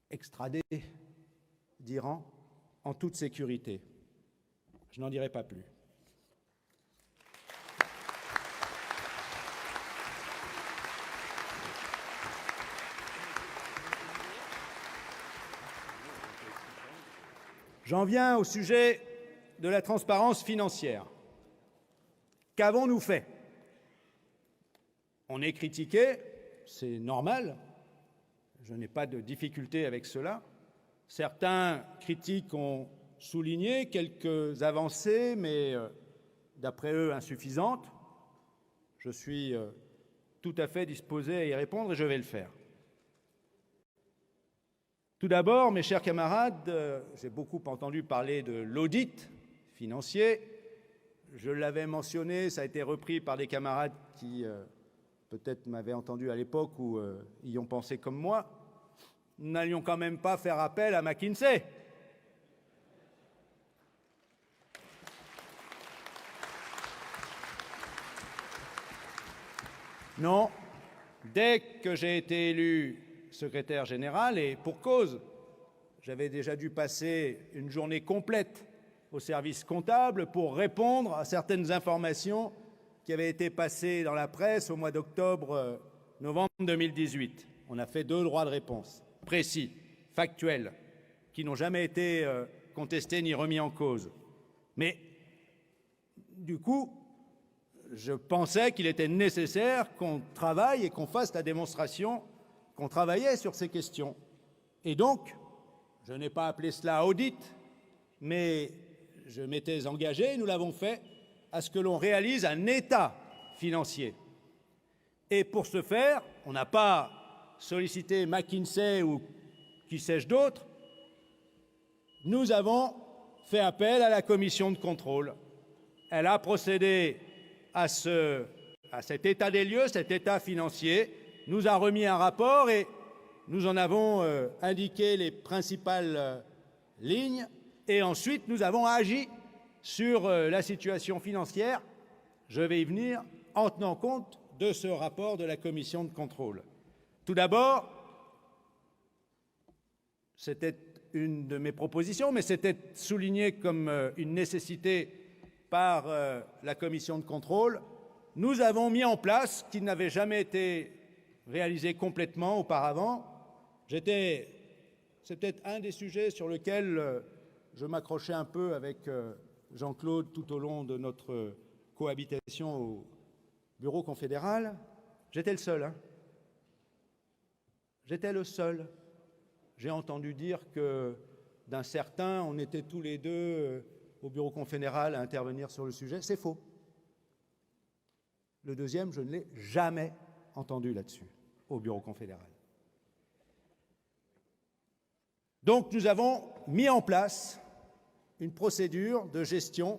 extradés d'Iran en toute sécurité? Je n'en dirai pas plus. J'en viens au sujet de la transparence financière. Qu'avons-nous fait? On est critiqué, c'est normal, je n'ai pas de difficulté avec cela. Certains critiques ont souligné quelques avancées, mais d'après eux insuffisantes. Je suis tout à fait disposé à y répondre et je vais le faire. Tout d'abord, mes chers camarades, j'ai beaucoup entendu parler de l'audit financier. Je l'avais mentionné, ça a été repris par des camarades qui peut-être m'avaient entendu à l'époque ou y ont pensé comme moi. Nous n'allions quand même pas faire appel à McKinsey. Non, dès que j'ai été élu secrétaire général, et pour cause, j'avais déjà dû passer une journée complète au service comptable pour répondre à certaines informations qui avaient été passées dans la presse au mois d'octobre-novembre 2018. On a fait 2 droits de réponse, précis, factuels, qui n'ont jamais été contestés ni remis en cause. Mais, du coup, je pensais qu'il était nécessaire qu'on travaille et qu'on fasse la démonstration qu'on travaillait sur ces questions. Et donc, je n'ai pas appelé cela audit, mais je m'étais engagé, nous l'avons fait, à ce que l'on réalise un état financier. Et pour ce faire, on n'a pas sollicité McKinsey ou qui sais-je d'autre, nous avons fait appel à la commission de contrôle. Elle a procédé à cet état des lieux, cet état financier, nous a remis un rapport et nous en avons indiqué les principales lignes et ensuite nous avons agi sur la situation financière, je vais y venir, en tenant compte de ce rapport de la commission de contrôle. Tout d'abord, c'était une de mes propositions, mais c'était souligné comme une nécessité par la commission de contrôle. Nous avons mis en place, ce qui n'avait jamais été réalisé complètement auparavant. C'est peut-être un des sujets sur lequel je m'accrochais un peu avec Jean-Claude tout au long de notre cohabitation au bureau confédéral. J'étais le seul. Hein. J'étais le seul. J'ai entendu dire que d'un certain, on était tous les deux au bureau confédéral à intervenir sur le sujet. C'est faux. Le deuxième, je ne l'ai jamais entendu là-dessus, au bureau confédéral. Donc nous avons mis en place une procédure de gestion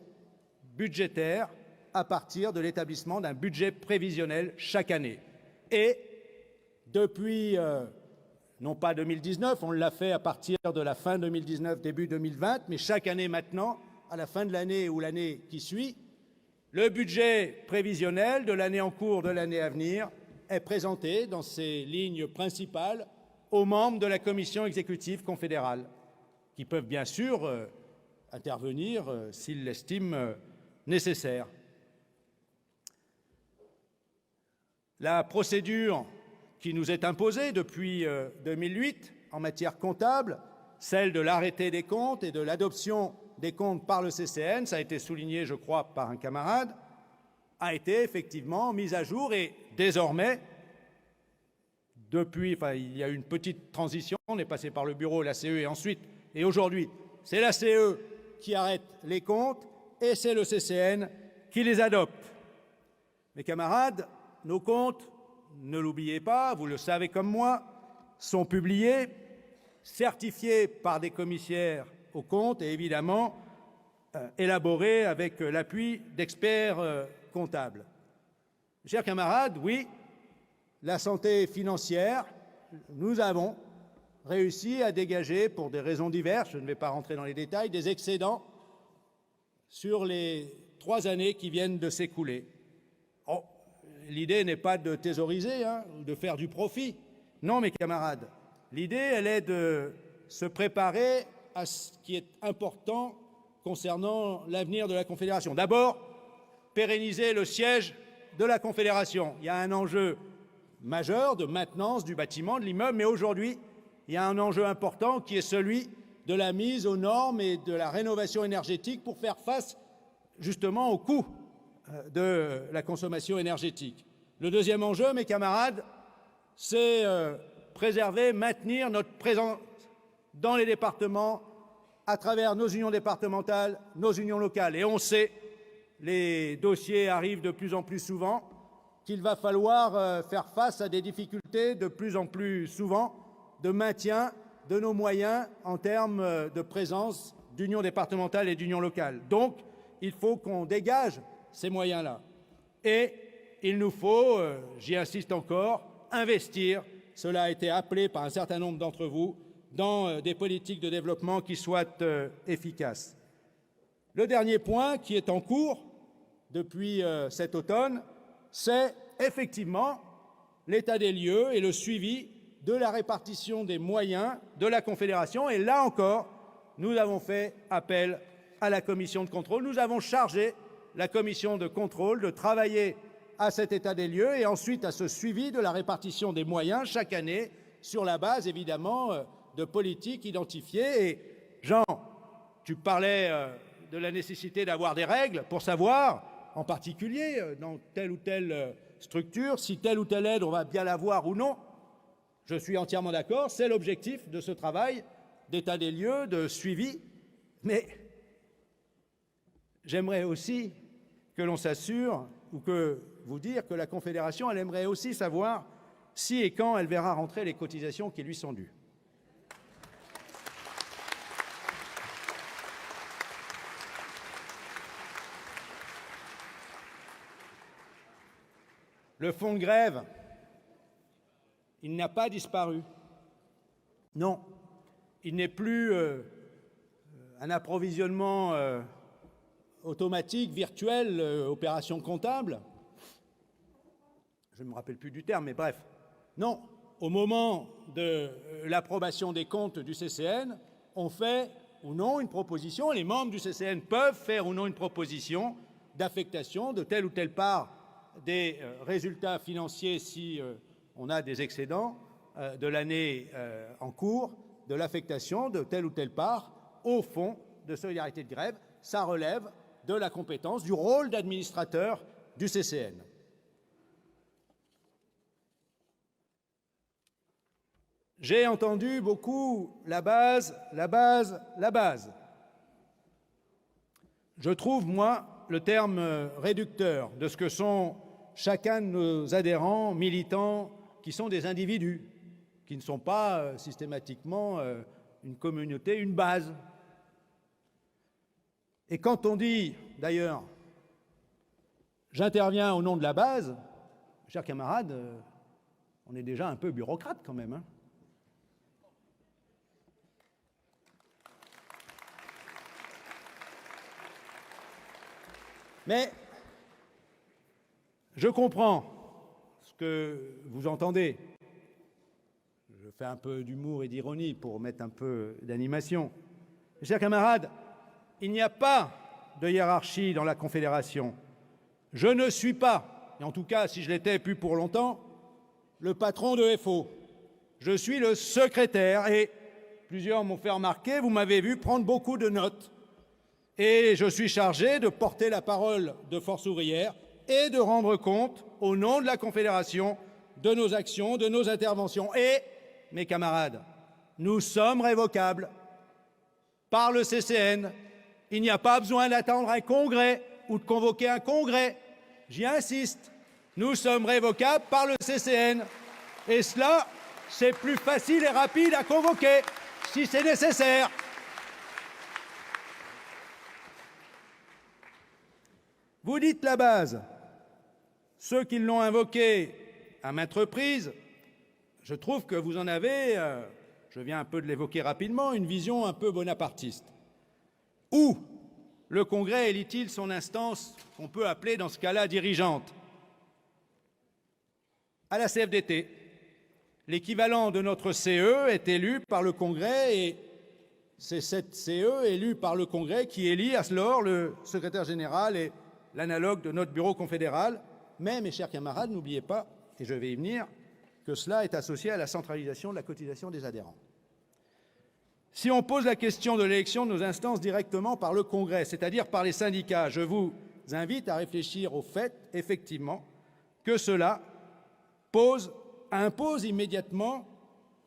budgétaire à partir de l'établissement d'un budget prévisionnel chaque année. Et depuis, non pas 2019, on l'a fait à partir de la fin 2019, début 2020, mais chaque année maintenant, à la fin de l'année ou l'année qui suit, le budget prévisionnel de l'année en cours, de l'année à venir, est présenté dans ses lignes principales aux membres de la commission exécutive confédérale, qui peuvent bien sûr intervenir s'ils l'estiment nécessaire. La procédure qui nous est imposée depuis 2008 en matière comptable, celle de l'arrêté des comptes et de l'adoption des comptes par le CCN, ça a été souligné, je crois, par un camarade, a été effectivement mise à jour et désormais, il y a eu une petite transition, on est passé par le bureau, la CE et ensuite, et aujourd'hui, c'est la CE qui arrête les comptes et c'est le CCN qui les adopte. Mes camarades, nos comptes, ne l'oubliez pas, vous le savez comme moi, sont publiés, certifiés par des commissaires aux comptes et évidemment élaborés avec l'appui d'experts comptables. Chers camarades, oui, la santé financière, nous avons réussi à dégager, pour des raisons diverses, je ne vais pas rentrer dans les détails, des excédents sur les 3 années qui viennent de s'écouler. Oh, l'idée n'est pas de thésauriser, ou de faire du profit. Non, mes camarades, l'idée, elle est de se préparer à ce qui est important concernant l'avenir de la Confédération. D'abord, pérenniser le siège de la Confédération. Il y a un enjeu majeur de maintenance du bâtiment, de l'immeuble, mais aujourd'hui, il y a un enjeu important qui est celui de la mise aux normes et de la rénovation énergétique pour faire face justement au coût de la consommation énergétique. Le deuxième enjeu, mes camarades, c'est préserver, maintenir notre présence dans les départements à travers nos unions départementales, nos unions locales. Et on sait, les dossiers arrivent de plus en plus souvent, qu'il va falloir faire face à des difficultés de plus en plus souvent de maintien de nos moyens en termes de présence d'unions départementales et d'unions locales. Donc, il faut qu'on dégage ces moyens-là. Et il nous faut, j'y insiste encore, investir, cela a été appelé par un certain nombre d'entre vous, dans des politiques de développement qui soient efficaces. Le dernier point qui est en cours depuis cet automne, c'est effectivement l'état des lieux et le suivi de la répartition des moyens de la Confédération. Et là encore, nous avons fait appel à la commission de contrôle. Nous avons chargé la commission de contrôle de travailler à cet état des lieux et ensuite à ce suivi de la répartition des moyens chaque année sur la base, évidemment, de politiques identifiées. Et Jean, tu parlais de la nécessité d'avoir des règles pour savoir, en particulier dans telle ou telle structure, si telle ou telle aide, on va bien l'avoir ou non. Je suis entièrement d'accord, c'est l'objectif de ce travail d'état des lieux, de suivi. Mais j'aimerais aussi que l'on s'assure, ou que vous dire que la Confédération, elle aimerait aussi savoir si et quand elle verra rentrer les cotisations qui lui sont dues. Le fonds de grève, il n'a pas disparu. Non, il n'est plus un approvisionnement automatique, virtuel, opération comptable. Je ne me rappelle plus du terme, mais bref. Non, au moment de l'approbation des comptes du CCN, on fait ou non une proposition, les membres du CCN peuvent faire ou non une proposition d'affectation de telle ou telle part des résultats financiers si on a des excédents de l'année en cours, de l'affectation de telle ou telle part au fonds de solidarité de grève. Ça relève de la compétence, du rôle d'administrateur du CCN. J'ai entendu beaucoup la base, la base, la base. Je trouve, moi, le terme réducteur de ce que sont chacun de nos adhérents, militants, qui sont des individus, qui ne sont pas systématiquement une communauté, une base. Et quand on dit, d'ailleurs, j'interviens au nom de la base, chers camarades, on est déjà un peu bureaucrate quand même, hein. Mais je comprends ce que vous entendez. Je fais un peu d'humour et d'ironie pour mettre un peu d'animation. Chers camarades, il n'y a pas de hiérarchie dans la Confédération. Je ne suis pas, et en tout cas si je l'étais plus pour longtemps, le patron de FO. Je suis le secrétaire et plusieurs m'ont fait remarquer, vous m'avez vu prendre beaucoup de notes. Et je suis chargé de porter la parole de Force ouvrière et de rendre compte, au nom de la Confédération, de nos actions, de nos interventions. Et, mes camarades, nous sommes révocables par le CCN. Il n'y a pas besoin d'attendre un congrès ou de convoquer un congrès. J'y insiste. Nous sommes révocables par le CCN. Et cela, c'est plus facile et rapide à convoquer, si c'est nécessaire. Vous dites la base. Ceux qui l'ont invoqué à maintes reprises, je trouve que vous en avez, je viens un peu de l'évoquer rapidement, une vision un peu bonapartiste. Où le Congrès élit-il son instance qu'on peut appeler dans ce cas-là dirigeante? À la CFDT. L'équivalent de notre CE est élu par le Congrès et c'est cette CE élue par le Congrès qui élit à ce lors le secrétaire général et l'analogue de notre bureau confédéral. Mais, mes chers camarades, n'oubliez pas, et je vais y venir, que cela est associé à la centralisation de la cotisation des adhérents. Si on pose la question de l'élection de nos instances directement par le Congrès, c'est-à-dire par les syndicats, je vous invite à réfléchir au fait, effectivement, que cela impose immédiatement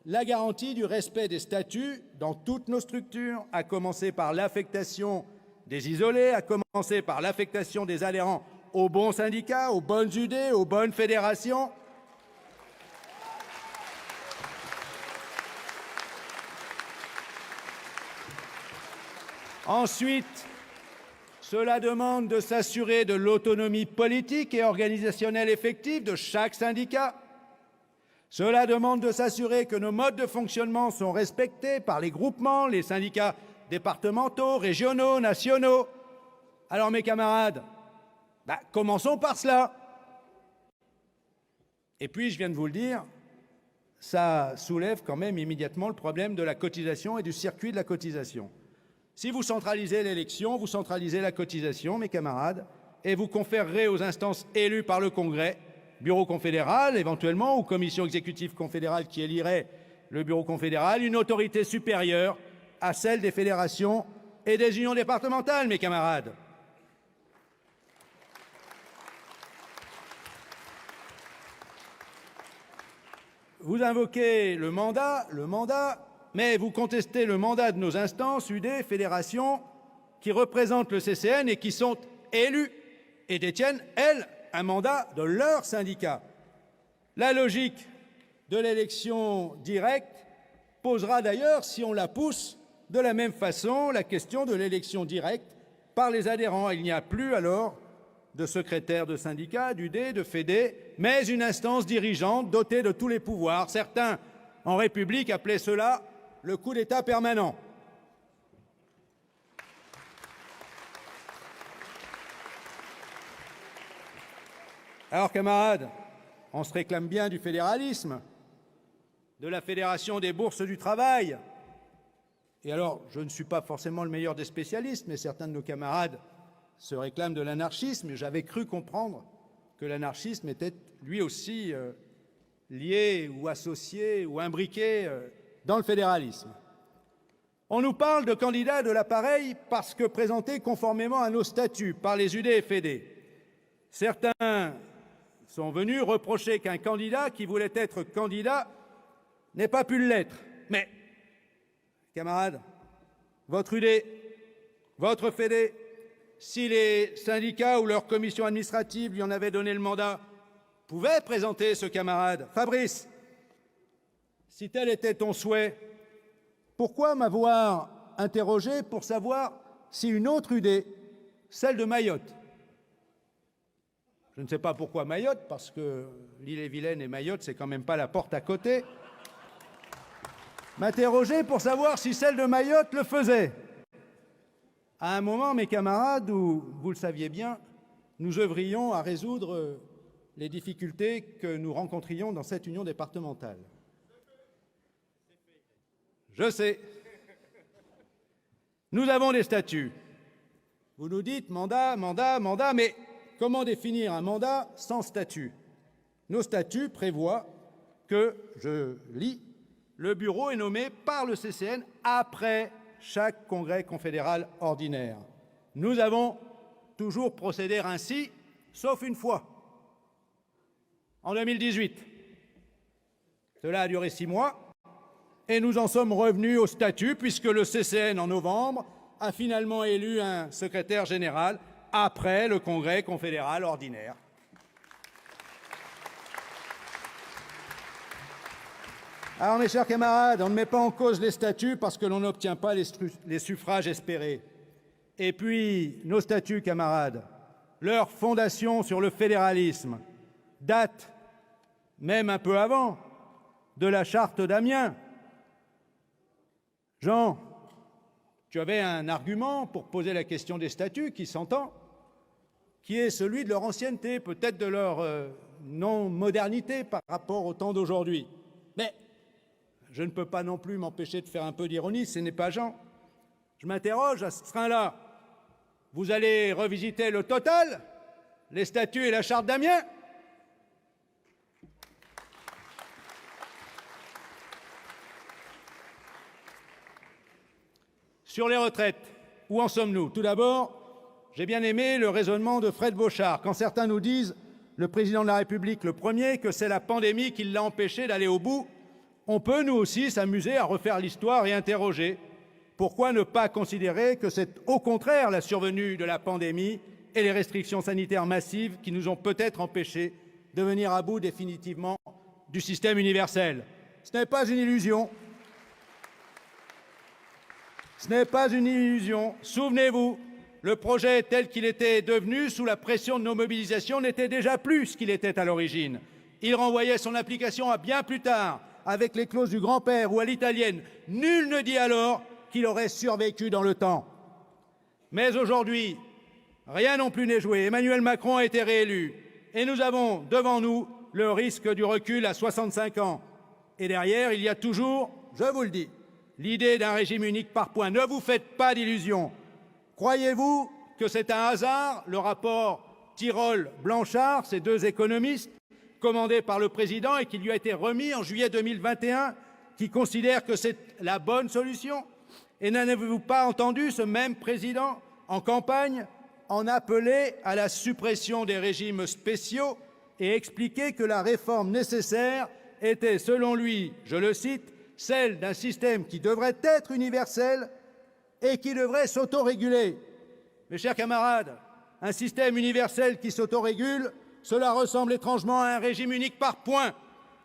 la garantie du respect des statuts dans toutes nos structures, à commencer par l'affectation des isolés, à commencer par l'affectation des adhérents aux bons syndicats, aux bonnes UD, aux bonnes fédérations. Ensuite, cela demande de s'assurer de l'autonomie politique et organisationnelle effective de chaque syndicat. Cela demande de s'assurer que nos modes de fonctionnement sont respectés par les groupements, les syndicats départementaux, régionaux, nationaux. Alors, mes camarades, commençons par cela. Et puis, je viens de vous le dire, ça soulève quand même immédiatement le problème de la cotisation et du circuit de la cotisation. Si vous centralisez l'élection, vous centralisez la cotisation, mes camarades, et vous conférerez aux instances élues par le Congrès, bureau confédéral éventuellement, ou commission exécutive confédérale qui élirait le bureau confédéral, une autorité supérieure à celle des fédérations et des unions départementales, mes camarades. Vous invoquez le mandat, mais vous contestez le mandat de nos instances, UD, fédérations, qui représentent le CCN et qui sont élus et détiennent, elles, un mandat de leur syndicat. La logique de l'élection directe posera d'ailleurs, si on la pousse, de la même façon la question de l'élection directe par les adhérents. Il n'y a plus alors de secrétaire de syndicat, d'UD, de fédé, mais une instance dirigeante dotée de tous les pouvoirs. Certains, en République, appelaient cela le coup d'État permanent. Alors, camarades, on se réclame bien du fédéralisme, de la Fédération des bourses du travail. Et alors, je ne suis pas forcément le meilleur des spécialistes, mais certains de nos camarades se réclament de l'anarchisme. J'avais cru comprendre que l'anarchisme était lui aussi lié ou associé ou imbriqué dans le fédéralisme. On nous parle de candidats de l'appareil parce que présentés conformément à nos statuts par les UD et fédés. Certains sont venus reprocher qu'un candidat qui voulait être candidat n'ait pas pu l'être. Mais, camarades, votre UD, votre fédé, si les syndicats ou leur commission administrative lui en avaient donné le mandat, pouvaient présenter ce camarade. Fabrice, si tel était ton souhait, pourquoi m'avoir interrogé pour savoir si une autre UD, celle de Mayotte, je ne sais pas pourquoi Mayotte, parce que l'île-et-Vilaine et Mayotte, c'est quand même pas la porte à côté, m'interroger pour savoir si celle de Mayotte le faisait. À un moment, mes camarades, où, vous le saviez bien, nous œuvrions à résoudre les difficultés que nous rencontrions dans cette union départementale. Je sais. Nous avons des statuts. Vous nous dites mandat, mais comment définir un mandat sans statut? Nos statuts prévoient que, je lis, le bureau est nommé par le CCN après chaque congrès confédéral ordinaire. Nous avons toujours procédé ainsi, sauf une fois, en 2018. Cela a duré 6 mois. Et nous en sommes revenus au statut, puisque le CCN, en novembre, a finalement élu un secrétaire général après le congrès confédéral ordinaire. Alors, mes chers camarades, on ne met pas en cause les statuts parce que l'on n'obtient pas les suffrages espérés. Et puis, nos statuts, camarades, leur fondation sur le fédéralisme, date, même un peu avant, de la charte d'Amiens. Jean, tu avais un argument pour poser la question des statuts qui s'entend, qui est celui de leur ancienneté, peut-être de leur non-modernité par rapport au temps d'aujourd'hui. Mais je ne peux pas non plus m'empêcher de faire un peu d'ironie, ce n'est pas Jean. Je m'interroge à ce train-là. Vous allez revisiter le total, les statuts et la charte d'Amiens? Sur les retraites, où en sommes-nous? Tout d'abord, j'ai bien aimé le raisonnement de Fred Beauchard, quand certains nous disent, le président de la République le premier, que c'est la pandémie qui l'a empêché d'aller au bout. On peut, nous aussi, s'amuser à refaire l'histoire et interroger. Pourquoi ne pas considérer que c'est au contraire la survenue de la pandémie et les restrictions sanitaires massives qui nous ont peut-être empêchés de venir à bout définitivement du système universel? Ce n'est pas une illusion. Ce n'est pas une illusion. Souvenez-vous, le projet tel qu'il était devenu sous la pression de nos mobilisations n'était déjà plus ce qu'il était à l'origine. Il renvoyait son application à bien plus tard, avec les clauses du grand-père ou à l'italienne. Nul ne dit alors qu'il aurait survécu dans le temps. Mais aujourd'hui, rien non plus n'est joué. Emmanuel Macron a été réélu et nous avons devant nous le risque du recul à 65 ans. Et derrière, il y a toujours, je vous le dis, l'idée d'un régime unique par points. Ne vous faites pas d'illusions. Croyez-vous que c'est un hasard, le rapport Tirole-Blanchard, ces deux économistes, commandé par le président et qui lui a été remis en juillet 2021, qui considère que c'est la bonne solution? Et n'avez-vous pas entendu ce même président, en campagne, en appeler à la suppression des régimes spéciaux et expliquer que la réforme nécessaire était, selon lui, je le cite, celle d'un système qui devrait être universel et qui devrait s'autoréguler. Mes chers camarades, un système universel qui s'autorégule, cela ressemble étrangement à un régime unique par points.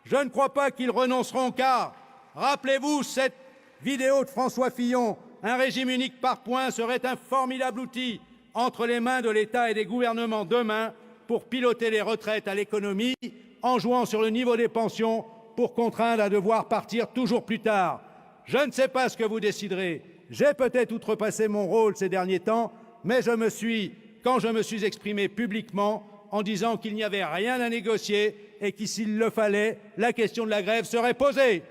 Je ne crois pas qu'ils renonceront, car, rappelez-vous cette vidéo de François Fillon, un régime unique par points serait un formidable outil entre les mains de l'État et des gouvernements demain pour piloter les retraites à l'économie, en jouant sur le niveau des pensions pour contraindre à devoir partir toujours plus tard. Je ne sais pas ce que vous déciderez. J'ai peut-être outrepassé mon rôle ces derniers temps, mais quand je me suis exprimé publiquement en disant qu'il n'y avait rien à négocier et que, s'il le fallait, la question de la grève serait posée.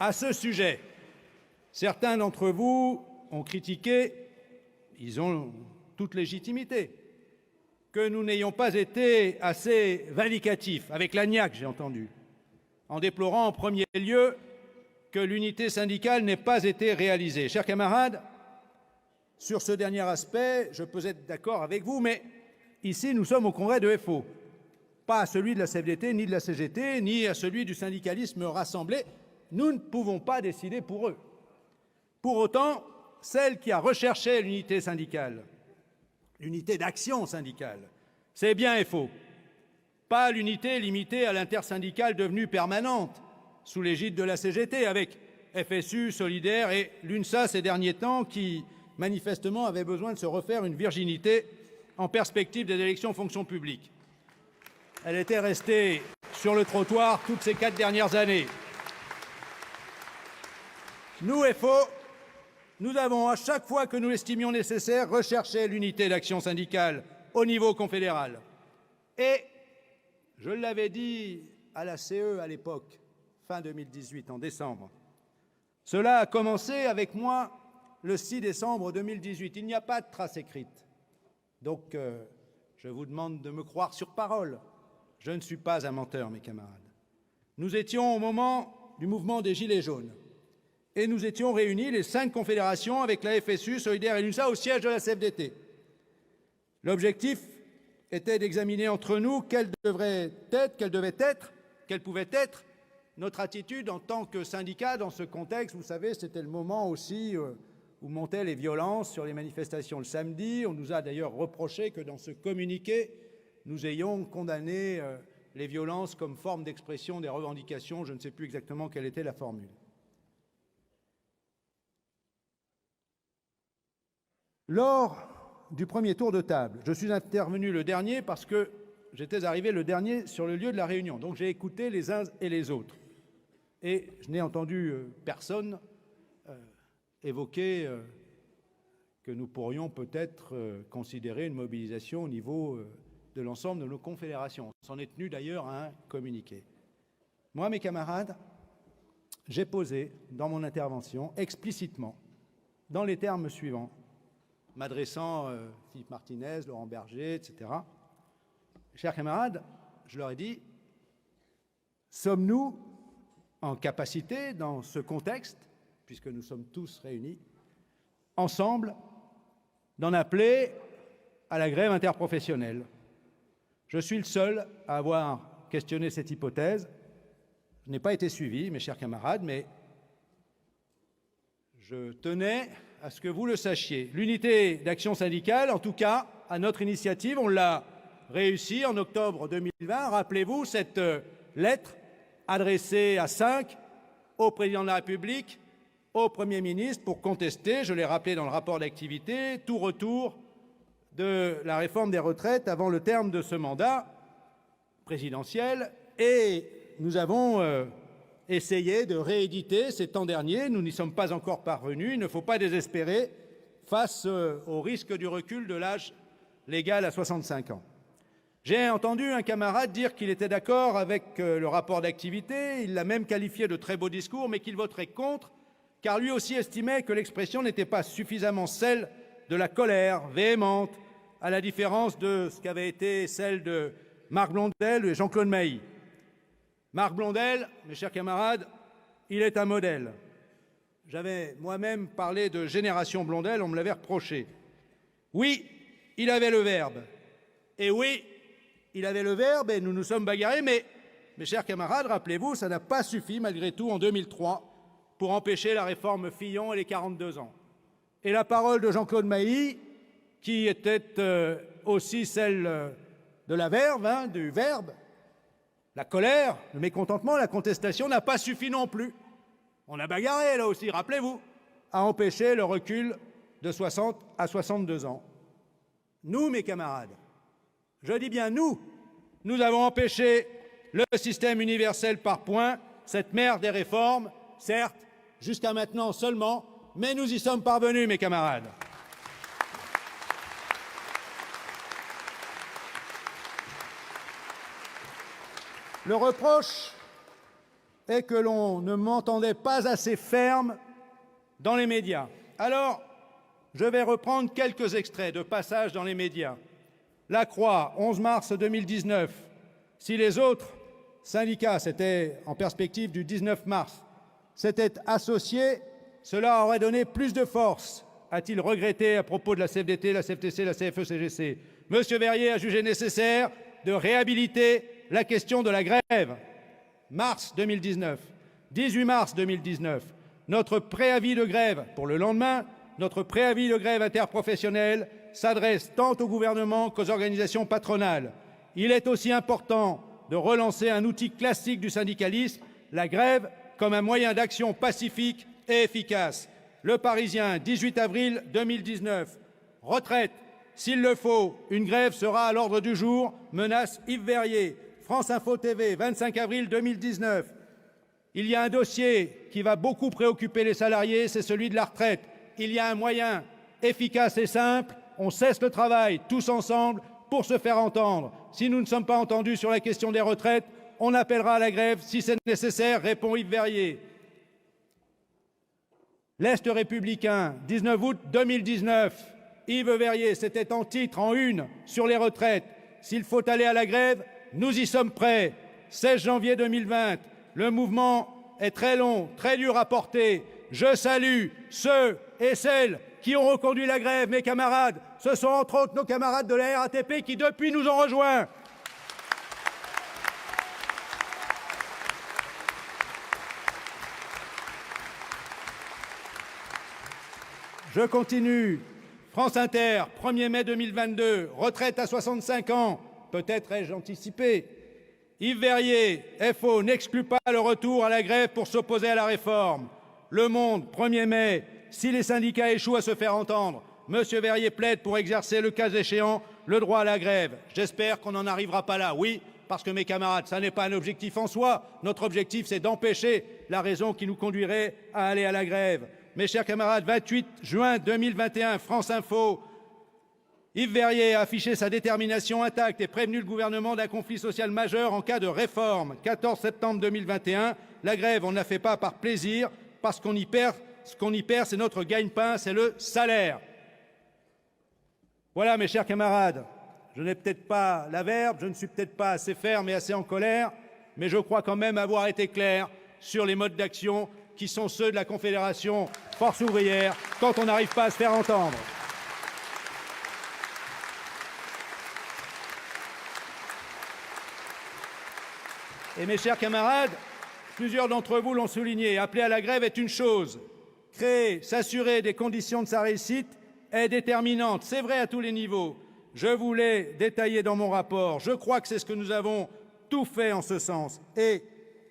À ce sujet, certains d'entre vous ont critiqué, ils ont toute légitimité, que nous n'ayons pas été assez vindicatifs, avec la niaque, j'ai entendu, en déplorant en premier lieu que l'unité syndicale n'ait pas été réalisée. Chers camarades, sur ce dernier aspect, je peux être d'accord avec vous, mais ici, nous sommes au congrès de FO, pas à celui de la CFDT, ni de la CGT, ni à celui du syndicalisme rassemblé. Nous ne pouvons pas décider pour eux. Pour autant, celle qui a recherché l'unité syndicale, l'unité d'action syndicale, c'est bien FO. Pas l'unité limitée à l'intersyndicale devenue permanente, sous l'égide de la CGT, avec FSU, Solidaire et l'UNSA ces derniers temps, qui manifestement avait besoin de se refaire une virginité en perspective des élections fonction publique. Elle était restée sur le trottoir toutes ces 4 dernières années. Nous, FO, nous avons, à chaque fois que nous l'estimions nécessaire, recherché l'unité d'action syndicale au niveau confédéral. Et, je l'avais dit à la CE à l'époque, fin 2018, en décembre, cela a commencé avec moi le 6 décembre 2018. Il n'y a pas de trace écrite. Donc, je vous demande de me croire sur parole. Je ne suis pas un menteur, mes camarades. Nous étions au moment du mouvement des Gilets jaunes. Et nous étions réunis, les 5 confédérations, avec la FSU, Solidaire et l'UNSA, au siège de la CFDT. L'objectif était d'examiner entre nous quelle pouvait être notre attitude en tant que syndicat dans ce contexte. Vous savez, c'était le moment aussi où montaient les violences sur les manifestations le samedi. On nous a d'ailleurs reproché que dans ce communiqué, nous ayons condamné les violences comme forme d'expression des revendications. Je ne sais plus exactement quelle était la formule. Lors du premier tour de table, je suis intervenu le dernier parce que j'étais arrivé le dernier sur le lieu de la réunion. Donc j'ai écouté les uns et les autres. Et je n'ai entendu personne évoquer que nous pourrions peut-être considérer une mobilisation au niveau de l'ensemble de nos confédérations. On s'en est tenu d'ailleurs à un communiqué. Moi, mes camarades, j'ai posé dans mon intervention explicitement, dans les termes suivants, m'adressant à Philippe Martinez, Laurent Berger, etc. Chers camarades, je leur ai dit, sommes-nous en capacité, dans ce contexte, puisque nous sommes tous réunis, ensemble, d'en appeler à la grève interprofessionnelle? Je suis le seul à avoir questionné cette hypothèse. Je n'ai pas été suivi, mes chers camarades, mais je tenais à ce que vous le sachiez. L'unité d'action syndicale, en tout cas, à notre initiative, on l'a réussi en octobre 2020. Rappelez-vous cette lettre adressée à 5 au président de la République, au Premier ministre, pour contester, je l'ai rappelé dans le rapport d'activité, tout retour de la réforme des retraites avant le terme de ce mandat présidentiel. Et nous avons essayé de rééditer ces temps derniers. Nous n'y sommes pas encore parvenus. Il ne faut pas désespérer face au risque du recul de l'âge légal à 65 ans. J'ai entendu un camarade dire qu'il était d'accord avec le rapport d'activité. Il l'a même qualifié de très beau discours, mais qu'il voterait contre, car lui aussi estimait que l'expression n'était pas suffisamment celle de la colère véhémente, à la différence de ce qu'avait été celle de Marc Blondel et Jean-Claude Mailly. Marc Blondel, mes chers camarades, il est un modèle. J'avais moi-même parlé de génération Blondel, on me l'avait reproché. Oui, il avait le verbe. Et oui, il avait le verbe et nous nous sommes bagarrés, mais, mes chers camarades, rappelez-vous, ça n'a pas suffi, malgré tout, en 2003, pour empêcher la réforme Fillon et les 42 ans. Et la parole de Jean-Claude Mailly, qui était aussi celle de la verve, du verbe, la colère, le mécontentement, la contestation, n'a pas suffi non plus. On a bagarré, là aussi, rappelez-vous, à empêcher le recul de 60 à 62 ans. Nous, mes camarades, je dis bien nous avons empêché le système universel par points, cette mère des réformes, certes, jusqu'à maintenant seulement, mais nous y sommes parvenus, mes camarades. Le reproche est que l'on ne m'entendait pas assez ferme dans les médias. Alors, je vais reprendre quelques extraits de passages dans les médias. La Croix, 11 mars 2019. Si les autres syndicats, c'était en perspective du 19 mars, s'étaient associés, cela aurait donné plus de force, a-t-il regretté à propos de la CFDT, la CFTC, la CFE-CGC. Monsieur Verrier a jugé nécessaire de réhabiliter la question de la grève. Mars 2019, 18 mars 2019, notre préavis de grève pour le lendemain, notre préavis de grève interprofessionnelle s'adresse tant au gouvernement qu'aux organisations patronales. Il est aussi important de relancer un outil classique du syndicalisme, la grève, comme un moyen d'action pacifique et efficace. Le Parisien, 18 avril 2019. Retraite. S'il le faut, une grève sera à l'ordre du jour, menace Yves Verrier. France Info TV, 25 avril 2019. Il y a un dossier qui va beaucoup préoccuper les salariés, c'est celui de la retraite. Il y a un moyen efficace et simple, on cesse le travail, tous ensemble, pour se faire entendre. Si nous ne sommes pas entendus sur la question des retraites, on appellera à la grève si c'est nécessaire, répond Yves Verrier. L'Est républicain, 19 août 2019. Yves Verrier, c'était en titre, en une, sur les retraites. S'il faut aller à la grève, nous y sommes prêts. 16 janvier 2020. Le mouvement est très long, très dur à porter. Je salue ceux et celles qui ont reconduit la grève, mes camarades. Ce sont entre autres nos camarades de la RATP qui, depuis, nous ont rejoints. Je continue. France Inter, 1er mai 2022, retraite à 65 ans. Peut-être ai-je anticipé. Yves Verrier, FO, n'exclut pas le retour à la grève pour s'opposer à la réforme. Le Monde, 1er mai, si les syndicats échouent à se faire entendre, M. Verrier plaide pour exercer, le cas échéant, le droit à la grève. J'espère qu'on n'en arrivera pas là. Oui, parce que mes camarades, ça n'est pas un objectif en soi. Notre objectif, c'est d'empêcher la raison qui nous conduirait à aller à la grève. Mes chers camarades, 28 juin 2021, France Info, Yves Verrier a affiché sa détermination intacte et prévenu le gouvernement d'un conflit social majeur en cas de réforme. 14 septembre 2021, la grève, on ne la fait pas par plaisir, parce qu'on y perd, ce qu'on y perd, c'est notre gagne-pain, c'est le salaire. Voilà, mes chers camarades, je n'ai peut-être pas la verve, je ne suis peut-être pas assez ferme et assez en colère, mais je crois quand même avoir été clair sur les modes d'action qui sont ceux de la Confédération Force ouvrière quand on n'arrive pas à se faire entendre. Et mes chers camarades, plusieurs d'entre vous l'ont souligné, appeler à la grève est une chose. Créer, s'assurer des conditions de sa réussite est déterminante. C'est vrai à tous les niveaux. Je vous l'ai détaillé dans mon rapport. Je crois que c'est ce que nous avons tout fait en ce sens. Et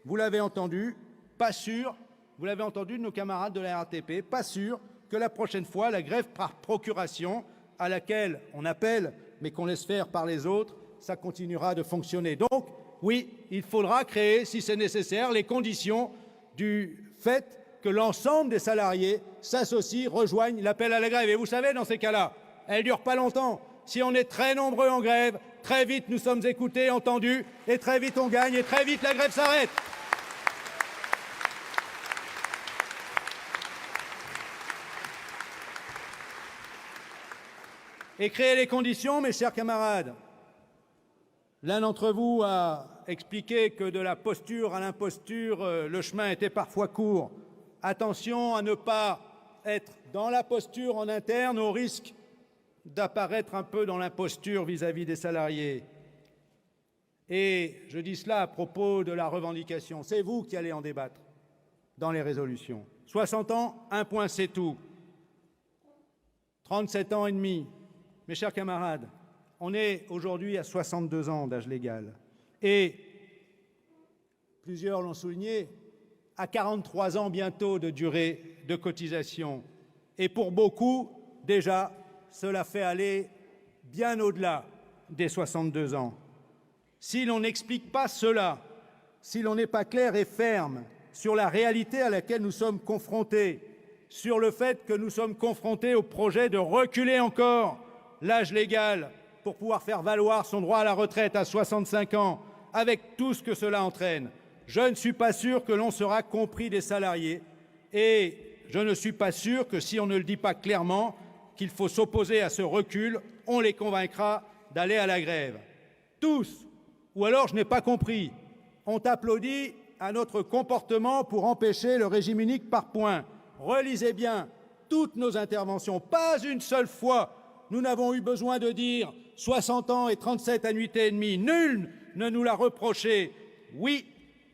vous l'avez entendu, pas sûr, vous l'avez entendu de nos camarades de la RATP, pas sûr que la prochaine fois, la grève par procuration, à laquelle on appelle mais qu'on laisse faire par les autres, ça continuera de fonctionner. Donc, oui, il faudra créer, si c'est nécessaire, les conditions du fait que l'ensemble des salariés s'associent, rejoignent l'appel à la grève. Et vous savez, dans ces cas-là, elle ne dure pas longtemps. Si on est très nombreux en grève, très vite nous sommes écoutés, entendus, et très vite on gagne, et très vite la grève s'arrête. Et créer les conditions, mes chers camarades. L'un d'entre vous a expliqué que de la posture à l'imposture, le chemin était parfois court. Attention à ne pas être dans la posture en interne au risque d'apparaître un peu dans l'imposture vis-à-vis des salariés. Et je dis cela à propos de la revendication. C'est vous qui allez en débattre dans les résolutions. 60 ans, un point, c'est tout. 37 ans et demi. Mes chers camarades, on est aujourd'hui à 62 ans d'âge légal. Et plusieurs l'ont souligné, à 43 ans bientôt de durée de cotisation. Et pour beaucoup, déjà, cela fait aller bien au-delà des 62 ans. Si l'on n'explique pas cela, si l'on n'est pas clair et ferme sur la réalité à laquelle nous sommes confrontés, sur le fait que nous sommes confrontés au projet de reculer encore l'âge légal pour pouvoir faire valoir son droit à la retraite à 65 ans, avec tout ce que cela entraîne, je ne suis pas sûr que l'on sera compris des salariés et je ne suis pas sûr que si on ne le dit pas clairement qu'il faut s'opposer à ce recul, on les convaincra d'aller à la grève. Tous, ou alors je n'ai pas compris, ont applaudi à notre comportement pour empêcher le régime unique par points. Relisez bien toutes nos interventions, pas une seule fois nous n'avons eu besoin de dire 60 ans et 37 annuités et demie. Nul ne nous l'a reproché. Oui,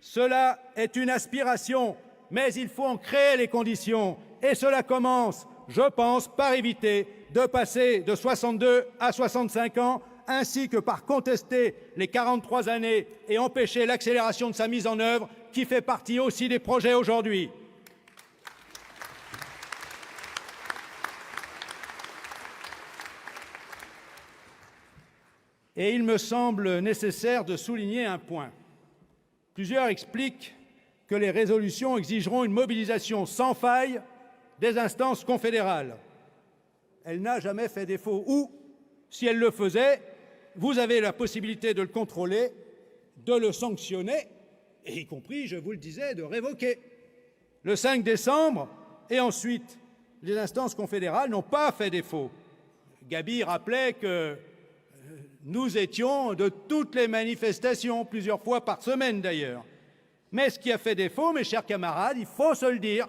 cela est une aspiration, mais il faut en créer les conditions. Et cela commence, je pense, par éviter de passer de 62 à 65 ans, ainsi que par contester les 43 années et empêcher l'accélération de sa mise en œuvre, qui fait partie aussi des projets aujourd'hui. Et il me semble nécessaire de souligner un point. Plusieurs expliquent que les résolutions exigeront une mobilisation sans faille des instances confédérales. Elle n'a jamais fait défaut. Ou, si elle le faisait, vous avez la possibilité de le contrôler, de le sanctionner, et y compris, je vous le disais, de révoquer. Le 5 décembre, et ensuite, les instances confédérales n'ont pas fait défaut. Gaby rappelait que nous étions de toutes les manifestations, plusieurs fois par semaine d'ailleurs. Mais ce qui a fait défaut, mes chers camarades, il faut se le dire,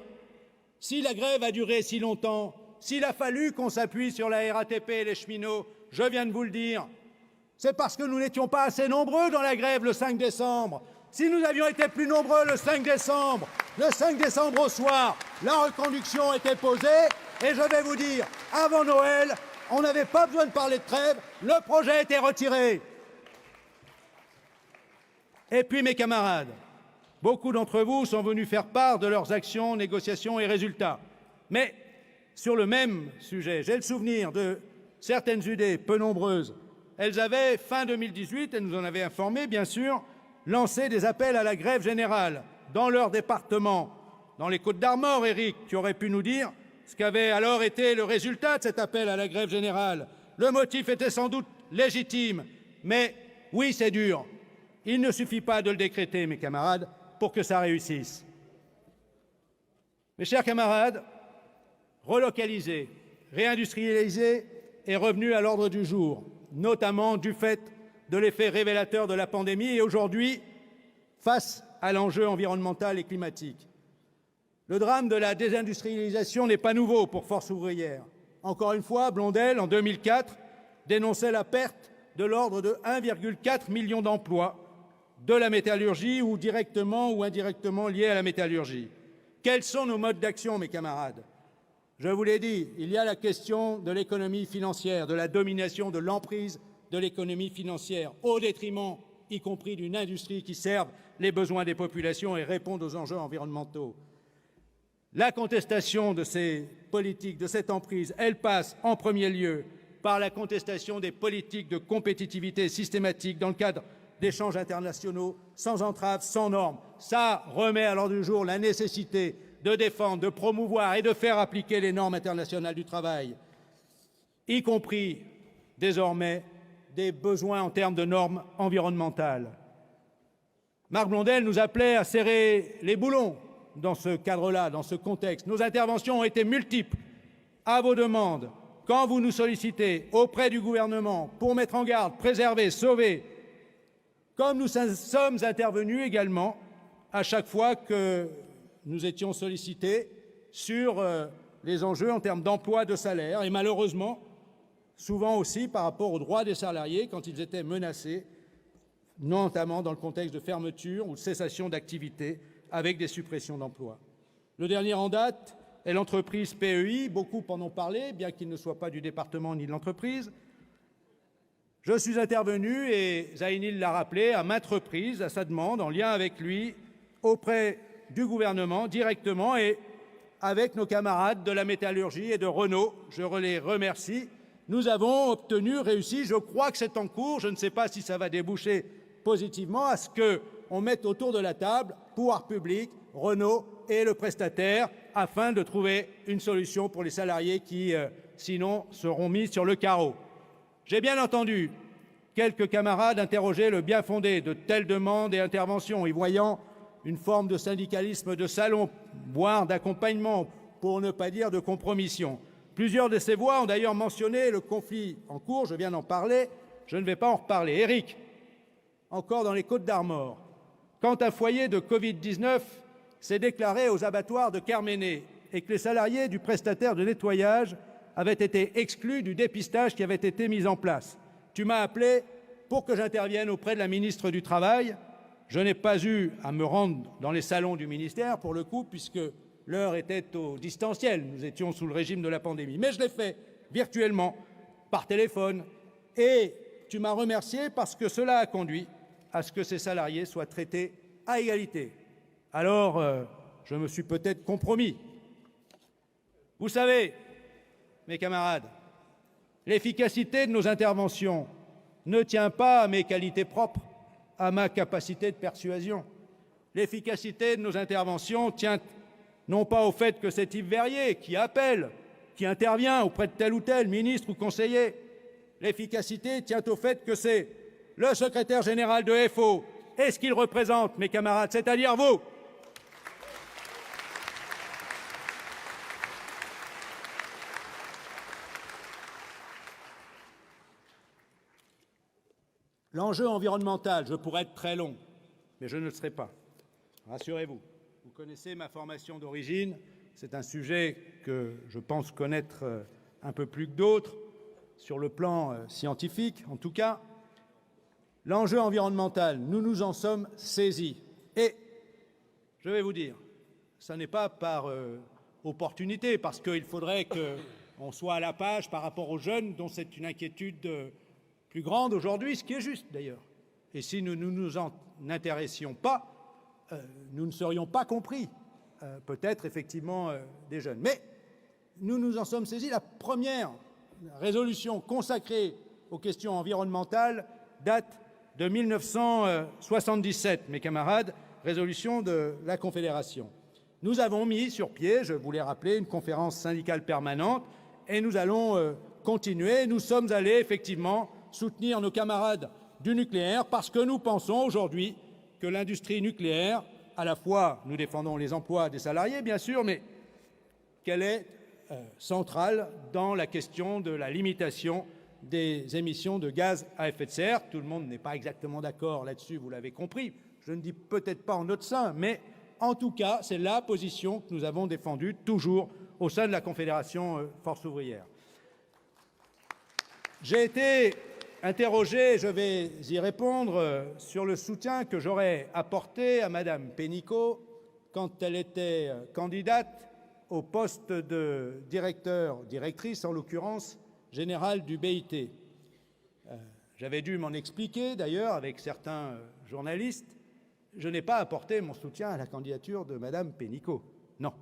si la grève a duré si longtemps, s'il a fallu qu'on s'appuie sur la RATP et les cheminots, je viens de vous le dire, c'est parce que nous n'étions pas assez nombreux dans la grève le 5 décembre. Si nous avions été plus nombreux le 5 décembre au soir, la reconduction était posée, et je vais vous dire, avant Noël, on n'avait pas besoin de parler de trêve, le projet a été retiré. Et puis, mes camarades, beaucoup d'entre vous sont venus faire part de leurs actions, négociations et résultats. Mais sur le même sujet, j'ai le souvenir de certaines idées, peu nombreuses. Elles avaient, fin 2018, elles nous en avaient informé, bien sûr, lancé des appels à la grève générale dans leur département. Dans les Côtes-d'Armor, Éric, tu aurais pu nous dire ce qu'avait alors été le résultat de cet appel à la grève générale. Le motif était sans doute légitime, mais oui, c'est dur. Il ne suffit pas de le décréter, mes camarades, pour que ça réussisse. Mes chers camarades, relocaliser, réindustrialiser est revenu à l'ordre du jour, notamment du fait de l'effet révélateur de la pandémie et aujourd'hui face à l'enjeu environnemental et climatique. Le drame de la désindustrialisation n'est pas nouveau pour Force ouvrière. Encore une fois, Blondel, en 2004, dénonçait la perte de l'ordre de 1,4 million d'emplois de la métallurgie ou directement ou indirectement liés à la métallurgie. Quels sont nos modes d'action, mes camarades? Je vous l'ai dit, il y a la question de l'économie financière, de la domination, de l'emprise de l'économie financière, au détriment, y compris d'une industrie qui serve les besoins des populations et répond aux enjeux environnementaux. La contestation de ces politiques, de cette emprise, elle passe en premier lieu par la contestation des politiques de compétitivité systématique dans le cadre d'échanges internationaux, sans entrave, sans normes. Ça remet à l'ordre du jour la nécessité de défendre, de promouvoir et de faire appliquer les normes internationales du travail, y compris désormais des besoins en termes de normes environnementales. Marc Blondel nous appelait à serrer les boulons dans ce cadre-là, dans ce contexte. Nos interventions ont été multiples, à vos demandes, quand vous nous sollicitez, auprès du gouvernement, pour mettre en garde, préserver, sauver, comme nous sommes intervenus également à chaque fois que nous étions sollicités sur les enjeux en termes d'emploi, de salaire, et malheureusement, souvent aussi par rapport aux droits des salariés quand ils étaient menacés, notamment dans le contexte de fermeture ou de cessation d'activité avec des suppressions d'emplois. Le dernier en date est l'entreprise PEI, beaucoup en ont parlé, bien qu'il ne soit pas du département ni de l'entreprise. Je suis intervenu, et Zaïnil l'a rappelé, à maintes reprises, à sa demande, en lien avec lui, auprès du gouvernement, directement, et avec nos camarades de la métallurgie et de Renault. Je les remercie. Nous avons obtenu, réussi, je crois que c'est en cours, je ne sais pas si ça va déboucher positivement, à ce qu'on mette autour de la table pouvoir public, Renault et le prestataire, afin de trouver une solution pour les salariés qui, sinon, seront mis sur le carreau. J'ai bien entendu quelques camarades interroger le bien-fondé de telles demandes et interventions, y voyant une forme de syndicalisme de salon, voire d'accompagnement, pour ne pas dire de compromission. Plusieurs de ces voix ont d'ailleurs mentionné le conflit en cours, je viens d'en parler, je ne vais pas en reparler. Éric, encore dans les Côtes-d'Armor, quand un foyer de Covid-19 s'est déclaré aux abattoirs de Kerméné et que les salariés du prestataire de nettoyage avaient été exclus du dépistage qui avait été mis en place, tu m'as appelé pour que j'intervienne auprès de la ministre du Travail. Je n'ai pas eu à me rendre dans les salons du ministère, pour le coup, puisque l'heure était au distanciel. Nous étions sous le régime de la pandémie. Mais je l'ai fait virtuellement, par téléphone. Et tu m'as remercié parce que cela a conduit à ce que ces salariés soient traités à égalité. Alors, je me suis peut-être compromis. Vous savez, mes camarades, l'efficacité de nos interventions ne tient pas à mes qualités propres, à ma capacité de persuasion. L'efficacité de nos interventions tient non pas au fait que c'est Yves Verrier qui appelle, qui intervient auprès de tel ou tel ministre ou conseiller. L'efficacité tient au fait que c'est le secrétaire général de FO et ce qu'il représente, mes camarades, c'est-à-dire vous. L'enjeu environnemental, je pourrais être très long, mais je ne le serai pas. Rassurez-vous. Vous connaissez ma formation d'origine. C'est un sujet que je pense connaître un peu plus que d'autres, sur le plan scientifique en tout cas. L'enjeu environnemental, nous nous en sommes saisis. Et je vais vous dire, ça n'est pas par opportunité, parce qu'il faudrait qu'on soit à la page par rapport aux jeunes, dont c'est une inquiétude plus grande aujourd'hui, ce qui est juste d'ailleurs. Et si nous ne nous en intéressions pas, nous ne serions pas compris, peut-être effectivement des jeunes. Mais nous nous en sommes saisis. La première résolution consacrée aux questions environnementales date de 1977, mes camarades, résolution de la Confédération. Nous avons mis sur pied, je vous l'ai rappelé, une conférence syndicale permanente et nous allons continuer. Nous sommes allés effectivement soutenir nos camarades du nucléaire parce que nous pensons aujourd'hui que l'industrie nucléaire, à la fois nous défendons les emplois des salariés bien sûr, mais qu'elle est centrale dans la question de la limitation des émissions de gaz à effet de serre. Tout le monde n'est pas exactement d'accord là-dessus, vous l'avez compris. Je ne dis peut-être pas en notre sein, mais en tout cas, c'est la position que nous avons défendue toujours au sein de la Confédération Force ouvrière. J'ai été interrogé, je vais y répondre, sur le soutien que j'aurais apporté à Mme Pénicaud quand elle était candidate au poste de directrice, en l'occurrence, générale du BIT. J'avais dû m'en expliquer, d'ailleurs, avec certains journalistes. Je n'ai pas apporté mon soutien à la candidature de Mme Pénicaud. Non.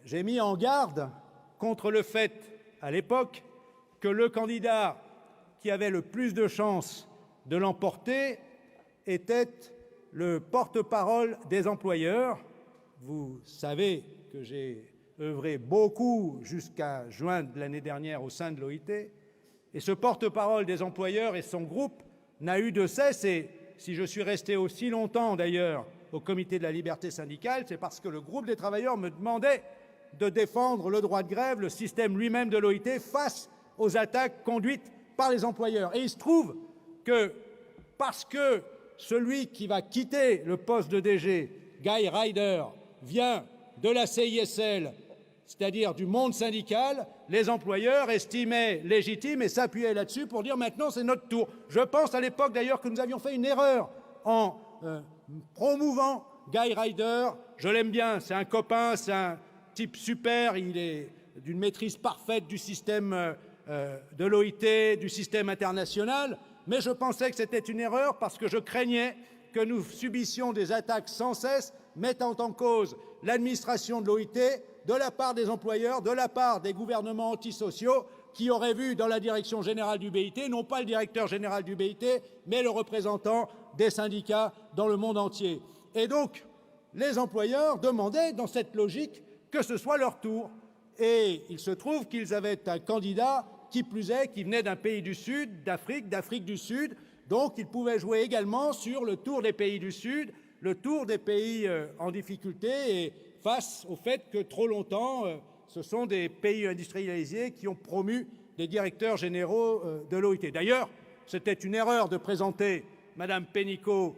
J'ai mis en garde contre le fait, à l'époque, que le candidat qui avait le plus de chances de l'emporter était le porte-parole des employeurs. Vous savez que j'ai œuvré beaucoup jusqu'à juin de l'année dernière au sein de l'OIT, et ce porte-parole des employeurs et son groupe n'a eu de cesse, et si je suis resté aussi longtemps d'ailleurs au comité de la liberté syndicale, c'est parce que le groupe des travailleurs me demandait de défendre le droit de grève, le système lui-même de l'OIT, face aux attaques conduites par les employeurs. Et il se trouve que, parce que celui qui va quitter le poste de DG, Guy Ryder, vient de la CISL, c'est-à-dire du monde syndical, les employeurs estimaient légitime et s'appuyaient là-dessus pour dire maintenant c'est notre tour. Je pense à l'époque d'ailleurs que nous avions fait une erreur en promouvant Guy Ryder. Je l'aime bien, c'est un copain, c'est un type super, il est d'une maîtrise parfaite du système de l'OIT, du système international, mais je pensais que c'était une erreur parce que je craignais que nous subissions des attaques sans cesse mettant en cause l'administration de l'OIT de la part des employeurs, de la part des gouvernements antisociaux qui auraient vu dans la direction générale du BIT, non pas le directeur général du BIT, mais le représentant des syndicats dans le monde entier. Et donc, les employeurs demandaient, dans cette logique, que ce soit leur tour. Et il se trouve qu'ils avaient un candidat, qui plus est, qui venait d'un pays du Sud, d'Afrique du Sud, donc ils pouvaient jouer également sur le tour des pays du Sud, le tour des pays en difficulté, et face au fait que trop longtemps, ce sont des pays industrialisés qui ont promu des directeurs généraux de l'OIT. D'ailleurs, c'était une erreur de présenter Mme Pénicaud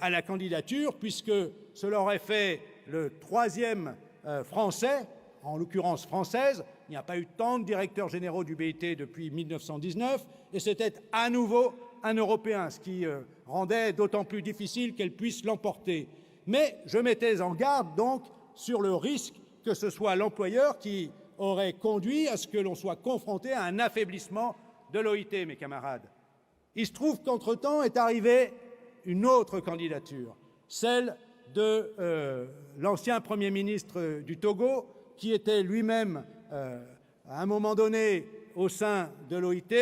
à la candidature, puisque cela aurait fait le troisième Français, en l'occurrence française. Il n'y a pas eu tant de directeurs généraux du BIT depuis 1919, et c'était à nouveau un Européen, ce qui rendait d'autant plus difficile qu'elle puisse l'emporter. Mais je mettais en garde donc sur le risque que ce soit l'employeur qui aurait conduit à ce que l'on soit confronté à un affaiblissement de l'OIT, mes camarades. Il se trouve qu'entre-temps est arrivée une autre candidature, celle de l'ancien Premier ministre du Togo, qui était lui-même, à un moment donné, au sein de l'OIT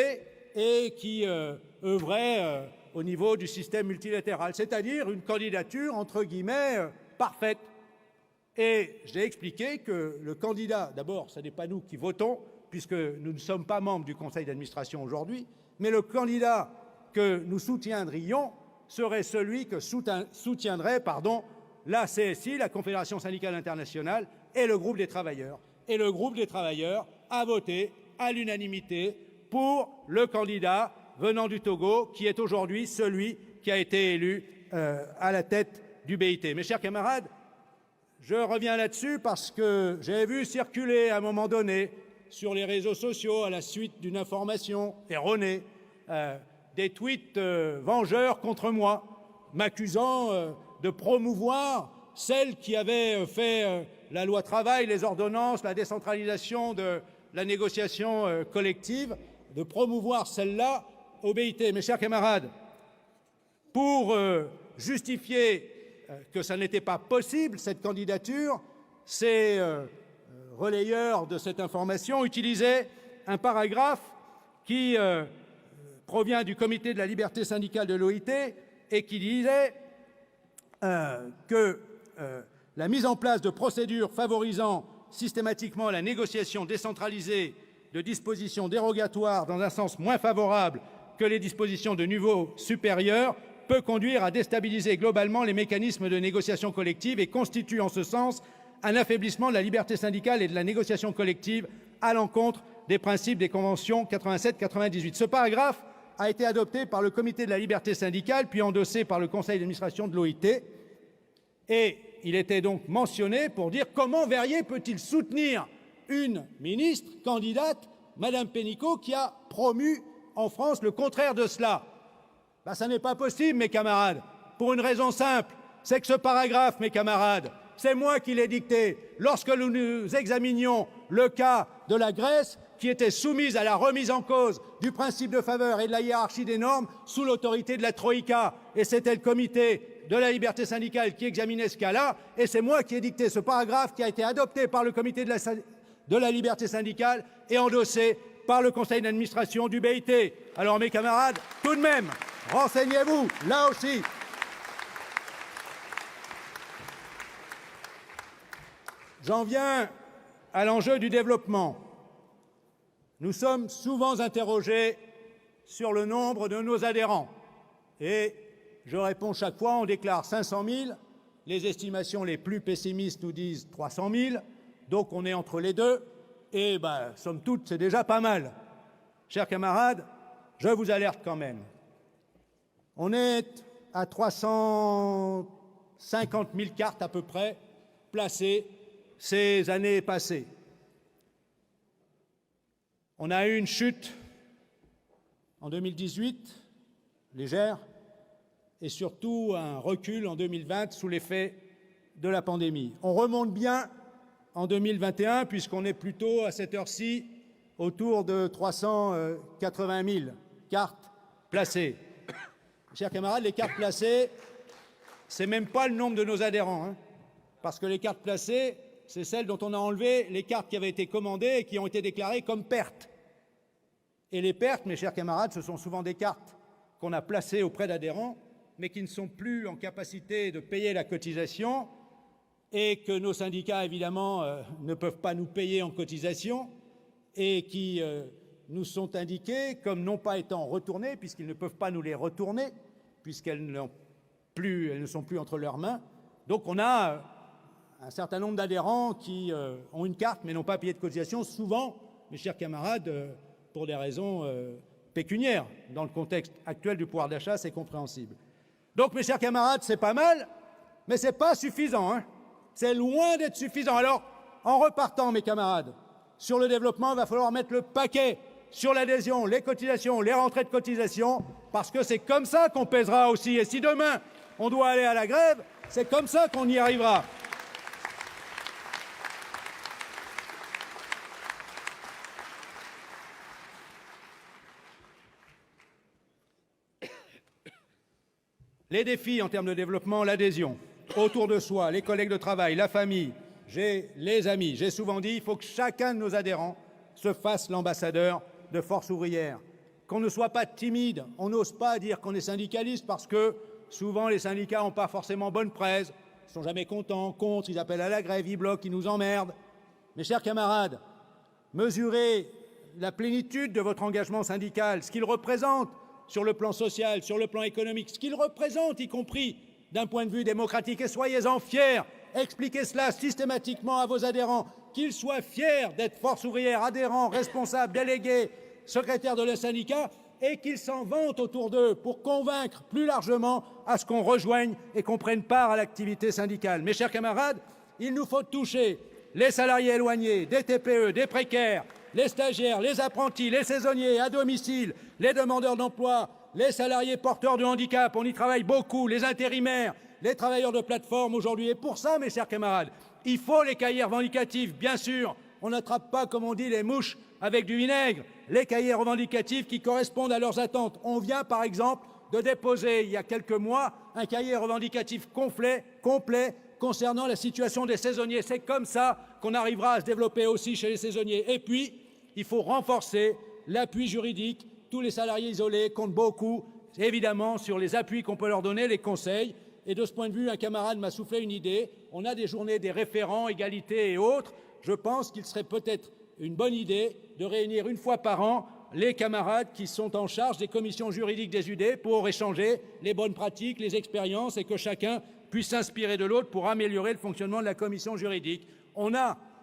et qui œuvrait au niveau du système multilatéral, c'est-à-dire une candidature, entre guillemets, parfaite. Et j'ai expliqué que le candidat, d'abord, ce n'est pas nous qui votons, puisque nous ne sommes pas membres du conseil d'administration aujourd'hui, mais le candidat que nous soutiendrions serait celui que soutiendrait la CSI, la Confédération syndicale internationale, et le groupe des travailleurs. Et le groupe des travailleurs a voté à l'unanimité pour le candidat venant du Togo, qui est aujourd'hui celui qui a été élu à la tête du BIT. Mes chers camarades, je reviens là-dessus parce que j'ai vu circuler à un moment donné sur les réseaux sociaux, à la suite d'une information erronée, des tweets vengeurs contre moi, m'accusant de promouvoir celle qui avait fait la loi travail, les ordonnances, la décentralisation de la négociation collective, de promouvoir celle-là au BIT. Mes chers camarades, pour justifier que ça n'était pas possible, cette candidature, ces relayeurs de cette information utilisaient un paragraphe qui provient du comité de la liberté syndicale de l'OIT et qui disait que la mise en place de procédures favorisant systématiquement la négociation décentralisée de dispositions dérogatoires dans un sens moins favorable que les dispositions de niveau supérieur peut conduire à déstabiliser globalement les mécanismes de négociation collective et constitue en ce sens un affaiblissement de la liberté syndicale et de la négociation collective à l'encontre des principes des conventions 87-98. Ce paragraphe a été adopté par le Comité de la liberté syndicale, puis endossé par le Conseil d'administration de l'OIT. Et il était donc mentionné pour dire comment Verrier peut-il soutenir une ministre candidate, Mme Pénicaud, qui a promu en France le contraire de cela. Ça n'est pas possible, mes camarades, pour une raison simple, c'est que ce paragraphe, mes camarades, c'est moi qui l'ai dicté lorsque nous examinions le cas de la Grèce, qui était soumise à la remise en cause du principe de faveur et de la hiérarchie des normes sous l'autorité de la Troïka. Et c'était le Comité de la liberté syndicale qui examinait ce cas-là, et c'est moi qui ai dicté ce paragraphe qui a été adopté par le Comité de la liberté syndicale et endossé par le conseil d'administration du BIT. Alors, mes camarades, tout de même, renseignez-vous, là aussi. J'en viens à l'enjeu du développement. Nous sommes souvent interrogés sur le nombre de nos adhérents. Et je réponds chaque fois, on déclare 500 000. Les estimations les plus pessimistes nous disent 300 000. Donc on est entre les deux. Et somme toute, c'est déjà pas mal. Chers camarades, je vous alerte quand même. On est à 350 000 cartes à peu près placées ces années passées. On a eu une chute en 2018, légère, et surtout un recul en 2020 sous l'effet de la pandémie. On remonte bien en 2021, puisqu'on est plutôt à cette heure-ci autour de 380 000 cartes placées. Chers camarades, les cartes placées, ce n'est même pas le nombre de nos adhérents, parce que les cartes placées, c'est celles dont on a enlevé les cartes qui avaient été commandées et qui ont été déclarées comme pertes. Et les pertes, mes chers camarades, ce sont souvent des cartes qu'on a placées auprès d'adhérents, mais qui ne sont plus en capacité de payer la cotisation et que nos syndicats, évidemment, ne peuvent pas nous payer en cotisation et qui nous sont indiquées comme non pas étant retournées, puisqu'ils ne peuvent pas nous les retourner, puisqu'elles ne sont plus entre leurs mains. Donc on a un certain nombre d'adhérents qui ont une carte mais n'ont pas payé de cotisation, souvent, mes chers camarades, pour des raisons pécuniaires. Dans le contexte actuel du pouvoir d'achat, c'est compréhensible. Donc, mes chers camarades, c'est pas mal, mais c'est pas suffisant. C'est loin d'être suffisant. Alors, en repartant, mes camarades, sur le développement, il va falloir mettre le paquet sur l'adhésion, les cotisations, les rentrées de cotisations, parce que c'est comme ça qu'on pèsera aussi. Et si demain, on doit aller à la grève, c'est comme ça qu'on y arrivera. Les défis en termes de développement, l'adhésion, autour de soi, les collègues de travail, la famille, les amis. J'ai souvent dit qu'il faut que chacun de nos adhérents se fasse l'ambassadeur de Force ouvrière, qu'on ne soit pas timide. On n'ose pas dire qu'on est syndicaliste parce que souvent les syndicats n'ont pas forcément bonne presse, ils ne sont jamais contents, contre, ils appellent à la grève, ils bloquent, ils nous emmerdent. Mes chers camarades, mesurez la plénitude de votre engagement syndical, ce qu'il représente sur le plan social, sur le plan économique, ce qu'il représente, y compris d'un point de vue démocratique, et soyez-en fiers. Expliquez cela systématiquement à vos adhérents, qu'ils soient fiers d'être Force ouvrière, adhérents, responsables, délégués, secrétaires de le syndicat, et qu'ils s'en vantent autour d'eux pour convaincre plus largement à ce qu'on rejoigne et qu'on prenne part à l'activité syndicale. Mes chers camarades, il nous faut toucher les salariés éloignés, des TPE, des précaires, les stagiaires, les apprentis, les saisonniers à domicile, les demandeurs d'emploi, les salariés porteurs de handicap, on y travaille beaucoup, les intérimaires, les travailleurs de plateforme aujourd'hui. Et pour ça, mes chers camarades, il faut les cahiers revendicatifs, bien sûr. On n'attrape pas, comme on dit, les mouches avec du vinaigre. Les cahiers revendicatifs qui correspondent à leurs attentes. On vient, par exemple, de déposer, il y a quelques mois, un cahier revendicatif complet concernant la situation des saisonniers. C'est comme ça qu'on arrivera à se développer aussi chez les saisonniers. Et puis, il faut renforcer l'appui juridique. Tous les salariés isolés comptent beaucoup, évidemment, sur les appuis qu'on peut leur donner, les conseils. Et de ce point de vue, un camarade m'a soufflé une idée. On a des journées des référents, égalité et autres. Je pense qu'il serait peut-être une bonne idée de réunir une fois par an les camarades qui sont en charge des commissions juridiques des UD pour échanger les bonnes pratiques, les expériences et que chacun puisse s'inspirer de l'autre pour améliorer le fonctionnement de la commission juridique. On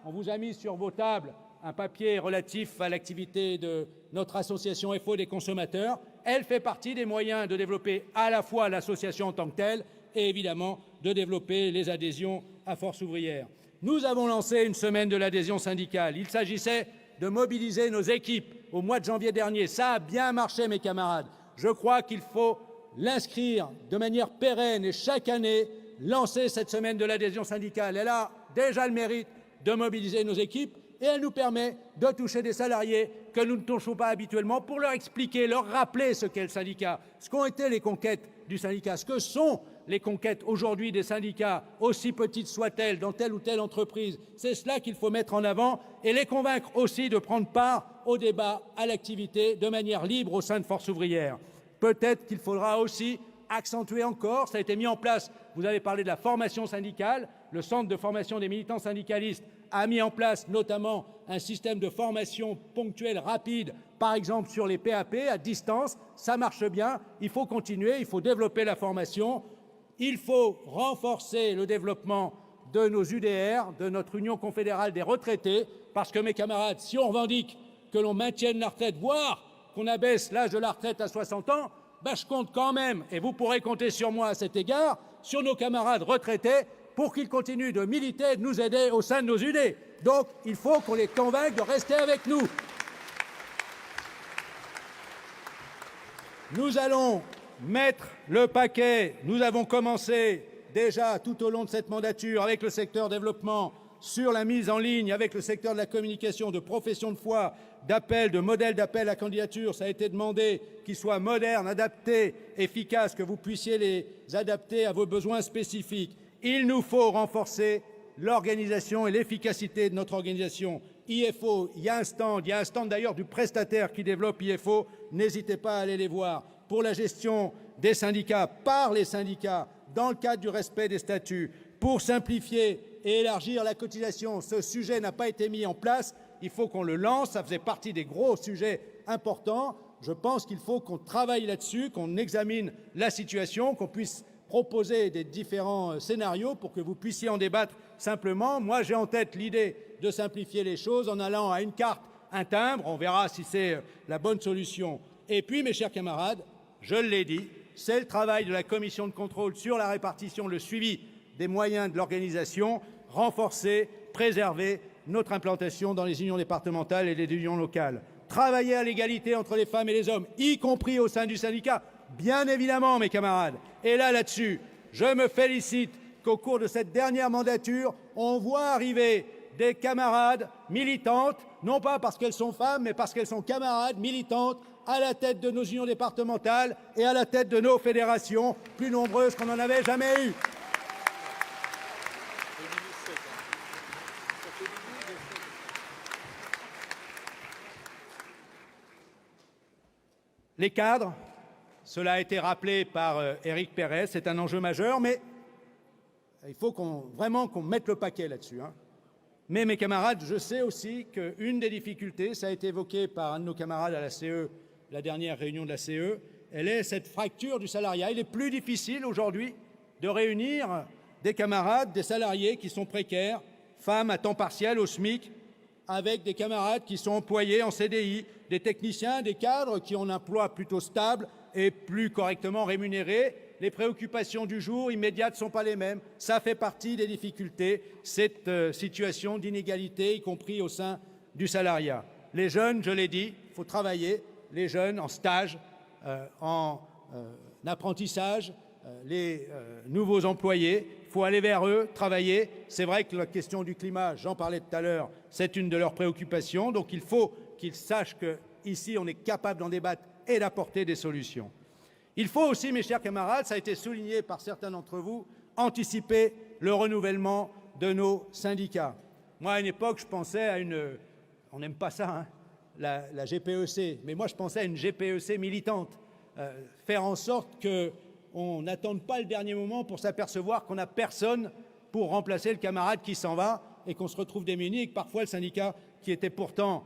vous a mis sur vos tables un papier relatif à l'activité de notre association FO des consommateurs. Elle fait partie des moyens de développer à la fois l'association en tant que telle et évidemment de développer les adhésions à Force ouvrière. Nous avons lancé une semaine de l'adhésion syndicale. Il s'agissait de mobiliser nos équipes au mois de janvier dernier. Ça a bien marché, mes camarades. Je crois qu'il faut l'inscrire de manière pérenne et chaque année lancer cette semaine de l'adhésion syndicale. Elle a déjà le mérite de mobiliser nos équipes et elle nous permet de toucher des salariés que nous ne touchons pas habituellement pour leur expliquer, leur rappeler ce qu'est le syndicat, ce qu'ont été les conquêtes du syndicat, ce que sont les conquêtes aujourd'hui des syndicats, aussi petites soient-elles dans telle ou telle entreprise. C'est cela qu'il faut mettre en avant et les convaincre aussi de prendre part au débat, à l'activité, de manière libre au sein de Force ouvrière. Peut-être qu'il faudra aussi accentuer encore, ça a été mis en place, vous avez parlé de la formation syndicale, le centre de formation des militants syndicalistes a mis en place notamment un système de formation ponctuelle, rapide, par exemple sur les PAP à distance, ça marche bien, il faut continuer, il faut développer la formation, il faut renforcer le développement de nos UDR, de notre Union confédérale des retraités, parce que mes camarades, si on revendique que l'on maintienne la retraite, voire qu'on abaisse l'âge de la retraite à 60 ans, je compte quand même, et vous pourrez compter sur moi à cet égard, sur nos camarades retraités pour qu'ils continuent de militer et de nous aider au sein de nos UD. Donc, il faut qu'on les convainque de rester avec nous. Nous allons mettre le paquet. Nous avons commencé déjà tout au long de cette mandature avec le secteur développement sur la mise en ligne avec le secteur de la communication de professions de foi, d'appel, de modèles d'appel à candidature. Ça a été demandé qu'ils soient modernes, adaptés, efficaces, que vous puissiez les adapter à vos besoins spécifiques. Il nous faut renforcer l'organisation et l'efficacité de notre organisation. IFO, il y a un stand d'ailleurs du prestataire qui développe IFO, n'hésitez pas à aller les voir. Pour la gestion des syndicats, par les syndicats, dans le cadre du respect des statuts, pour simplifier et élargir la cotisation. Ce sujet n'a pas été mis en place, il faut qu'on le lance, ça faisait partie des gros sujets importants. Je pense qu'il faut qu'on travaille là-dessus, qu'on examine la situation, qu'on puisse proposer des différents scénarios pour que vous puissiez en débattre simplement. Moi, j'ai en tête l'idée de simplifier les choses en allant à une carte, un timbre. On verra si c'est la bonne solution. Et puis, mes chers camarades, je l'ai dit, c'est le travail de la commission de contrôle sur la répartition, le suivi des moyens de l'organisation, renforcer, préserver notre implantation dans les unions départementales et les unions locales. Travailler à l'égalité entre les femmes et les hommes, y compris au sein du syndicat, bien évidemment, mes camarades. Et là-dessus, je me félicite qu'au cours de cette dernière mandature, on voit arriver des camarades militantes, non pas parce qu'elles sont femmes, mais parce qu'elles sont camarades militantes, à la tête de nos unions départementales et à la tête de nos fédérations, plus nombreuses qu'on n'en avait jamais eues. Les cadres, cela a été rappelé par Éric Pérez, c'est un enjeu majeur, mais il faut vraiment qu'on mette le paquet là-dessus. Mais mes camarades, je sais aussi qu'une des difficultés, ça a été évoqué par un de nos camarades à la CE, la dernière réunion de la CE, elle est cette fracture du salariat. Il est plus difficile aujourd'hui de réunir des camarades, des salariés qui sont précaires, femmes à temps partiel au SMIC, avec des camarades qui sont employés en CDI, des techniciens, des cadres qui ont un emploi plutôt stable et plus correctement rémunérés. Les préoccupations du jour immédiates ne sont pas les mêmes. Ça fait partie des difficultés, cette situation d'inégalité, y compris au sein du salariat. Les jeunes, je l'ai dit, il faut travailler. Les jeunes en stage, en apprentissage, les nouveaux employés, il faut aller vers eux, travailler. C'est vrai que la question du climat, j'en parlais tout à l'heure, c'est une de leurs préoccupations. Donc il faut qu'ils sachent qu'ici, on est capable d'en débattre et d'apporter des solutions. Il faut aussi, mes chers camarades, ça a été souligné par certains d'entre vous, anticiper le renouvellement de nos syndicats. Moi, à une époque, je pensais à une... On n'aime pas ça, la GPEC, mais moi, je pensais à une GPEC militante. Faire en sorte qu'on n'attende pas le dernier moment pour s'apercevoir qu'on n'a personne pour remplacer le camarade qui s'en va et qu'on se retrouve démuni et que parfois le syndicat, qui était pourtant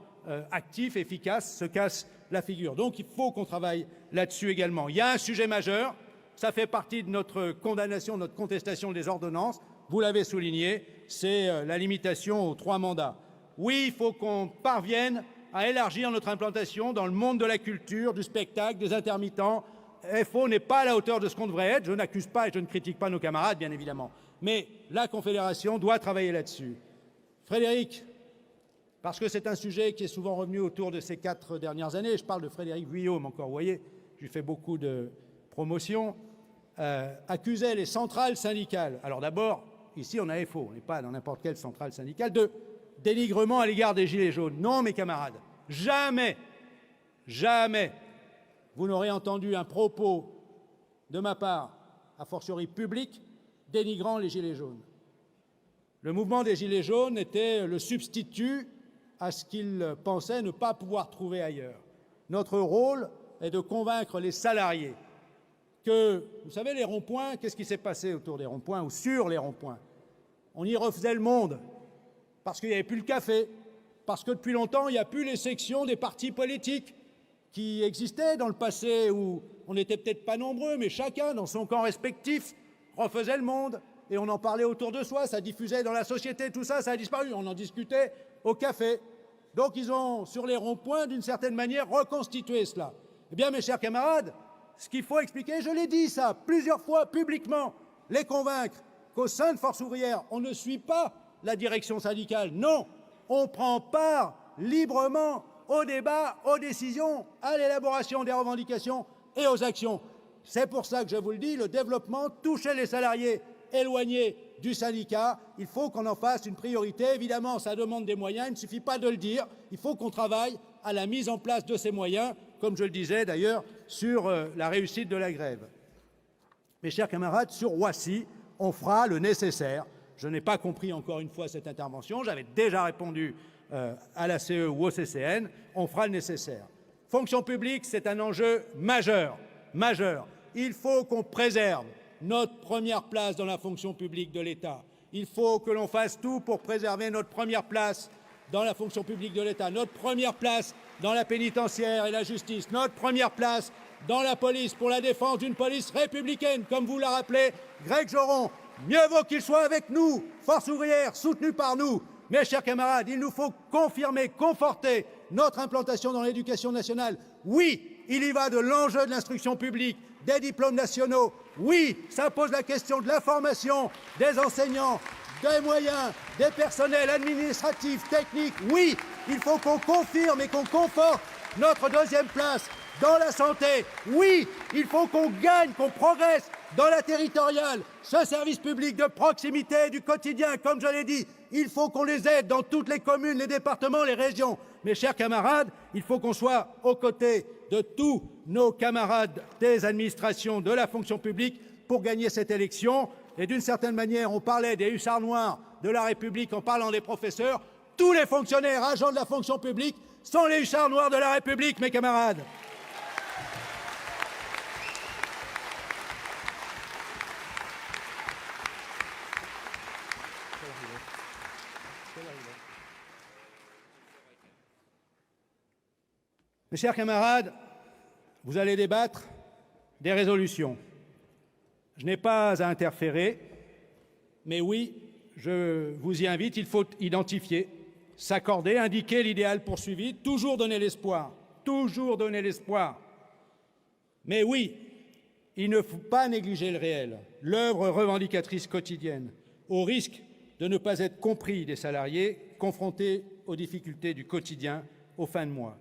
actif, efficace, se casse la figure. Donc il faut qu'on travaille là-dessus également. Il y a un sujet majeur, Ça fait partie de notre condamnation, de notre contestation des ordonnances. Vous l'avez souligné, c'est la limitation aux 3 mandats. Oui, il faut qu'on parvienne à élargir notre implantation dans le monde de la culture, du spectacle, des intermittents. FO n'est pas à la hauteur de ce qu'on devrait être. Je n'accuse pas et je ne critique pas nos camarades, bien évidemment. Mais la Confédération doit travailler là-dessus. Frédéric, parce que c'est un sujet qui est souvent revenu autour de ces 4 dernières années, je parle de Frédéric Guillaume encore, vous voyez, je lui fais beaucoup de promotion, accusait les centrales syndicales. Alors d'abord, ici on a FO, on n'est pas dans n'importe quelle centrale syndicale, de dénigrement à l'égard des Gilets jaunes. Non, mes camarades, jamais, jamais, vous n'aurez entendu un propos de ma part, a fortiori public, dénigrant les Gilets jaunes. Le mouvement des Gilets jaunes était le substitut à ce qu'ils pensaient ne pas pouvoir trouver ailleurs. Notre rôle est de convaincre les salariés que, vous savez, les ronds-points, qu'est-ce qui s'est passé autour des ronds-points ou sur les ronds-points? On y refaisait le monde parce qu'il n'y avait plus le café, parce que depuis longtemps, il n'y a plus les sections des partis politiques qui existaient dans le passé où on n'était peut-être pas nombreux, mais chacun, dans son camp respectif, refaisait le monde. Et on en parlait autour de soi, ça diffusait dans la société, tout ça, ça a disparu. On en discutait au café. Donc ils ont, sur les ronds-points, d'une certaine manière, reconstitué cela. Eh bien, mes chers camarades, ce qu'il faut expliquer, je l'ai dit ça plusieurs fois publiquement, les convaincre qu'au sein de Force ouvrière, on ne suit pas la direction syndicale. Non, on prend part librement au débat, aux décisions, à l'élaboration des revendications et aux actions. C'est pour ça que je vous le dis, le développement touchait les salariés éloignés du syndicat. Il faut qu'on en fasse une priorité. Évidemment, ça demande des moyens. Il ne suffit pas de le dire. Il faut qu'on travaille à la mise en place de ces moyens, comme je le disais d'ailleurs, sur la réussite de la grève. Mes chers camarades, sur Roissy, on fera le nécessaire. Je n'ai pas compris encore une fois cette intervention. J'avais déjà répondu à la CE ou au CCN. On fera le nécessaire. Fonction publique, c'est un enjeu majeur. Majeur. Il faut qu'on préserve notre première place dans la fonction publique de l'État. Il faut que l'on fasse tout pour préserver notre première place dans la fonction publique de l'État, notre première place dans la pénitentiaire et la justice, notre première place dans la police pour la défense d'une police républicaine, comme vous l'a rappelé Greg Joron. Mieux vaut qu'il soit avec nous, Force ouvrière, soutenu par nous. Mes chers camarades, il nous faut confirmer, conforter notre implantation dans l'éducation nationale. Oui, il y va de l'enjeu de l'instruction publique, des diplômes nationaux. Oui, ça pose la question de la formation des enseignants, des moyens, des personnels administratifs, techniques. Oui, il faut qu'on confirme et qu'on conforte notre deuxième place dans la santé. Oui, il faut qu'on gagne, qu'on progresse dans la territoriale. Ce service public de proximité du quotidien, comme je l'ai dit, il faut qu'on les aide dans toutes les communes, les départements, les régions. Mes chers camarades, il faut qu'on soit aux côtés de tous nos camarades des administrations de la fonction publique pour gagner cette élection. Et d'une certaine manière, on parlait des hussards noirs de la République en parlant des professeurs. Tous les fonctionnaires, agents de la fonction publique sont les hussards noirs de la République, mes camarades. Mes chers camarades, vous allez débattre des résolutions. Je n'ai pas à interférer, mais oui, je vous y invite, il faut identifier, s'accorder, indiquer l'idéal poursuivi, toujours donner l'espoir, toujours donner l'espoir. Mais oui, il ne faut pas négliger le réel, l'œuvre revendicatrice quotidienne, au risque de ne pas être compris des salariés confrontés aux difficultés du quotidien aux fins de mois.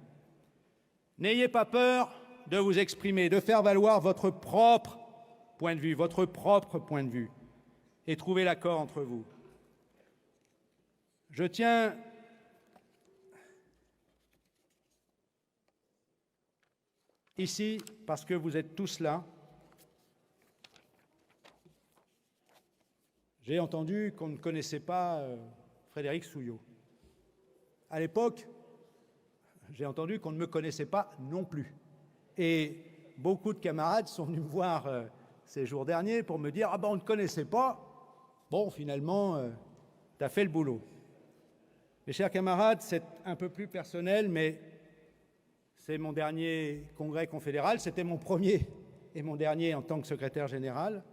N'ayez pas peur de vous exprimer, de faire valoir votre propre point de vue, et trouver l'accord entre vous. Je tiens ici, parce que vous êtes tous là, j'ai entendu qu'on ne connaissait pas Frédéric Souillot. À l'époque, j'ai entendu qu'on ne me connaissait pas non plus. Et beaucoup de camarades sont venus me voir ces jours derniers pour me dire « Ah ben on ne connaissait pas, bon finalement, tu as fait le boulot ». Mes chers camarades, c'est un peu plus personnel, mais c'est mon dernier congrès confédéral, c'était mon premier et mon dernier en tant que secrétaire général.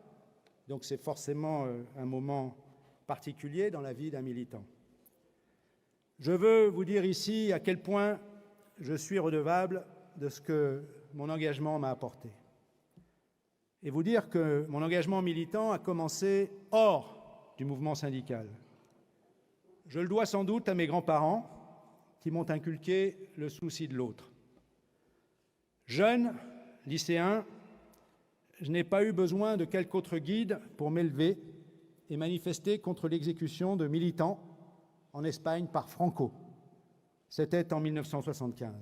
Donc c'est forcément un moment particulier dans la vie d'un militant. Je veux vous dire ici à quel point je suis redevable de ce que mon engagement m'a apporté. Et vous dire que mon engagement militant a commencé hors du mouvement syndical. Je le dois sans doute à mes grands-parents qui m'ont inculqué le souci de l'autre. Jeune, lycéen, je n'ai pas eu besoin de quelque autre guide pour m'élever et manifester contre l'exécution de militants en Espagne par Franco. C'était en 1975.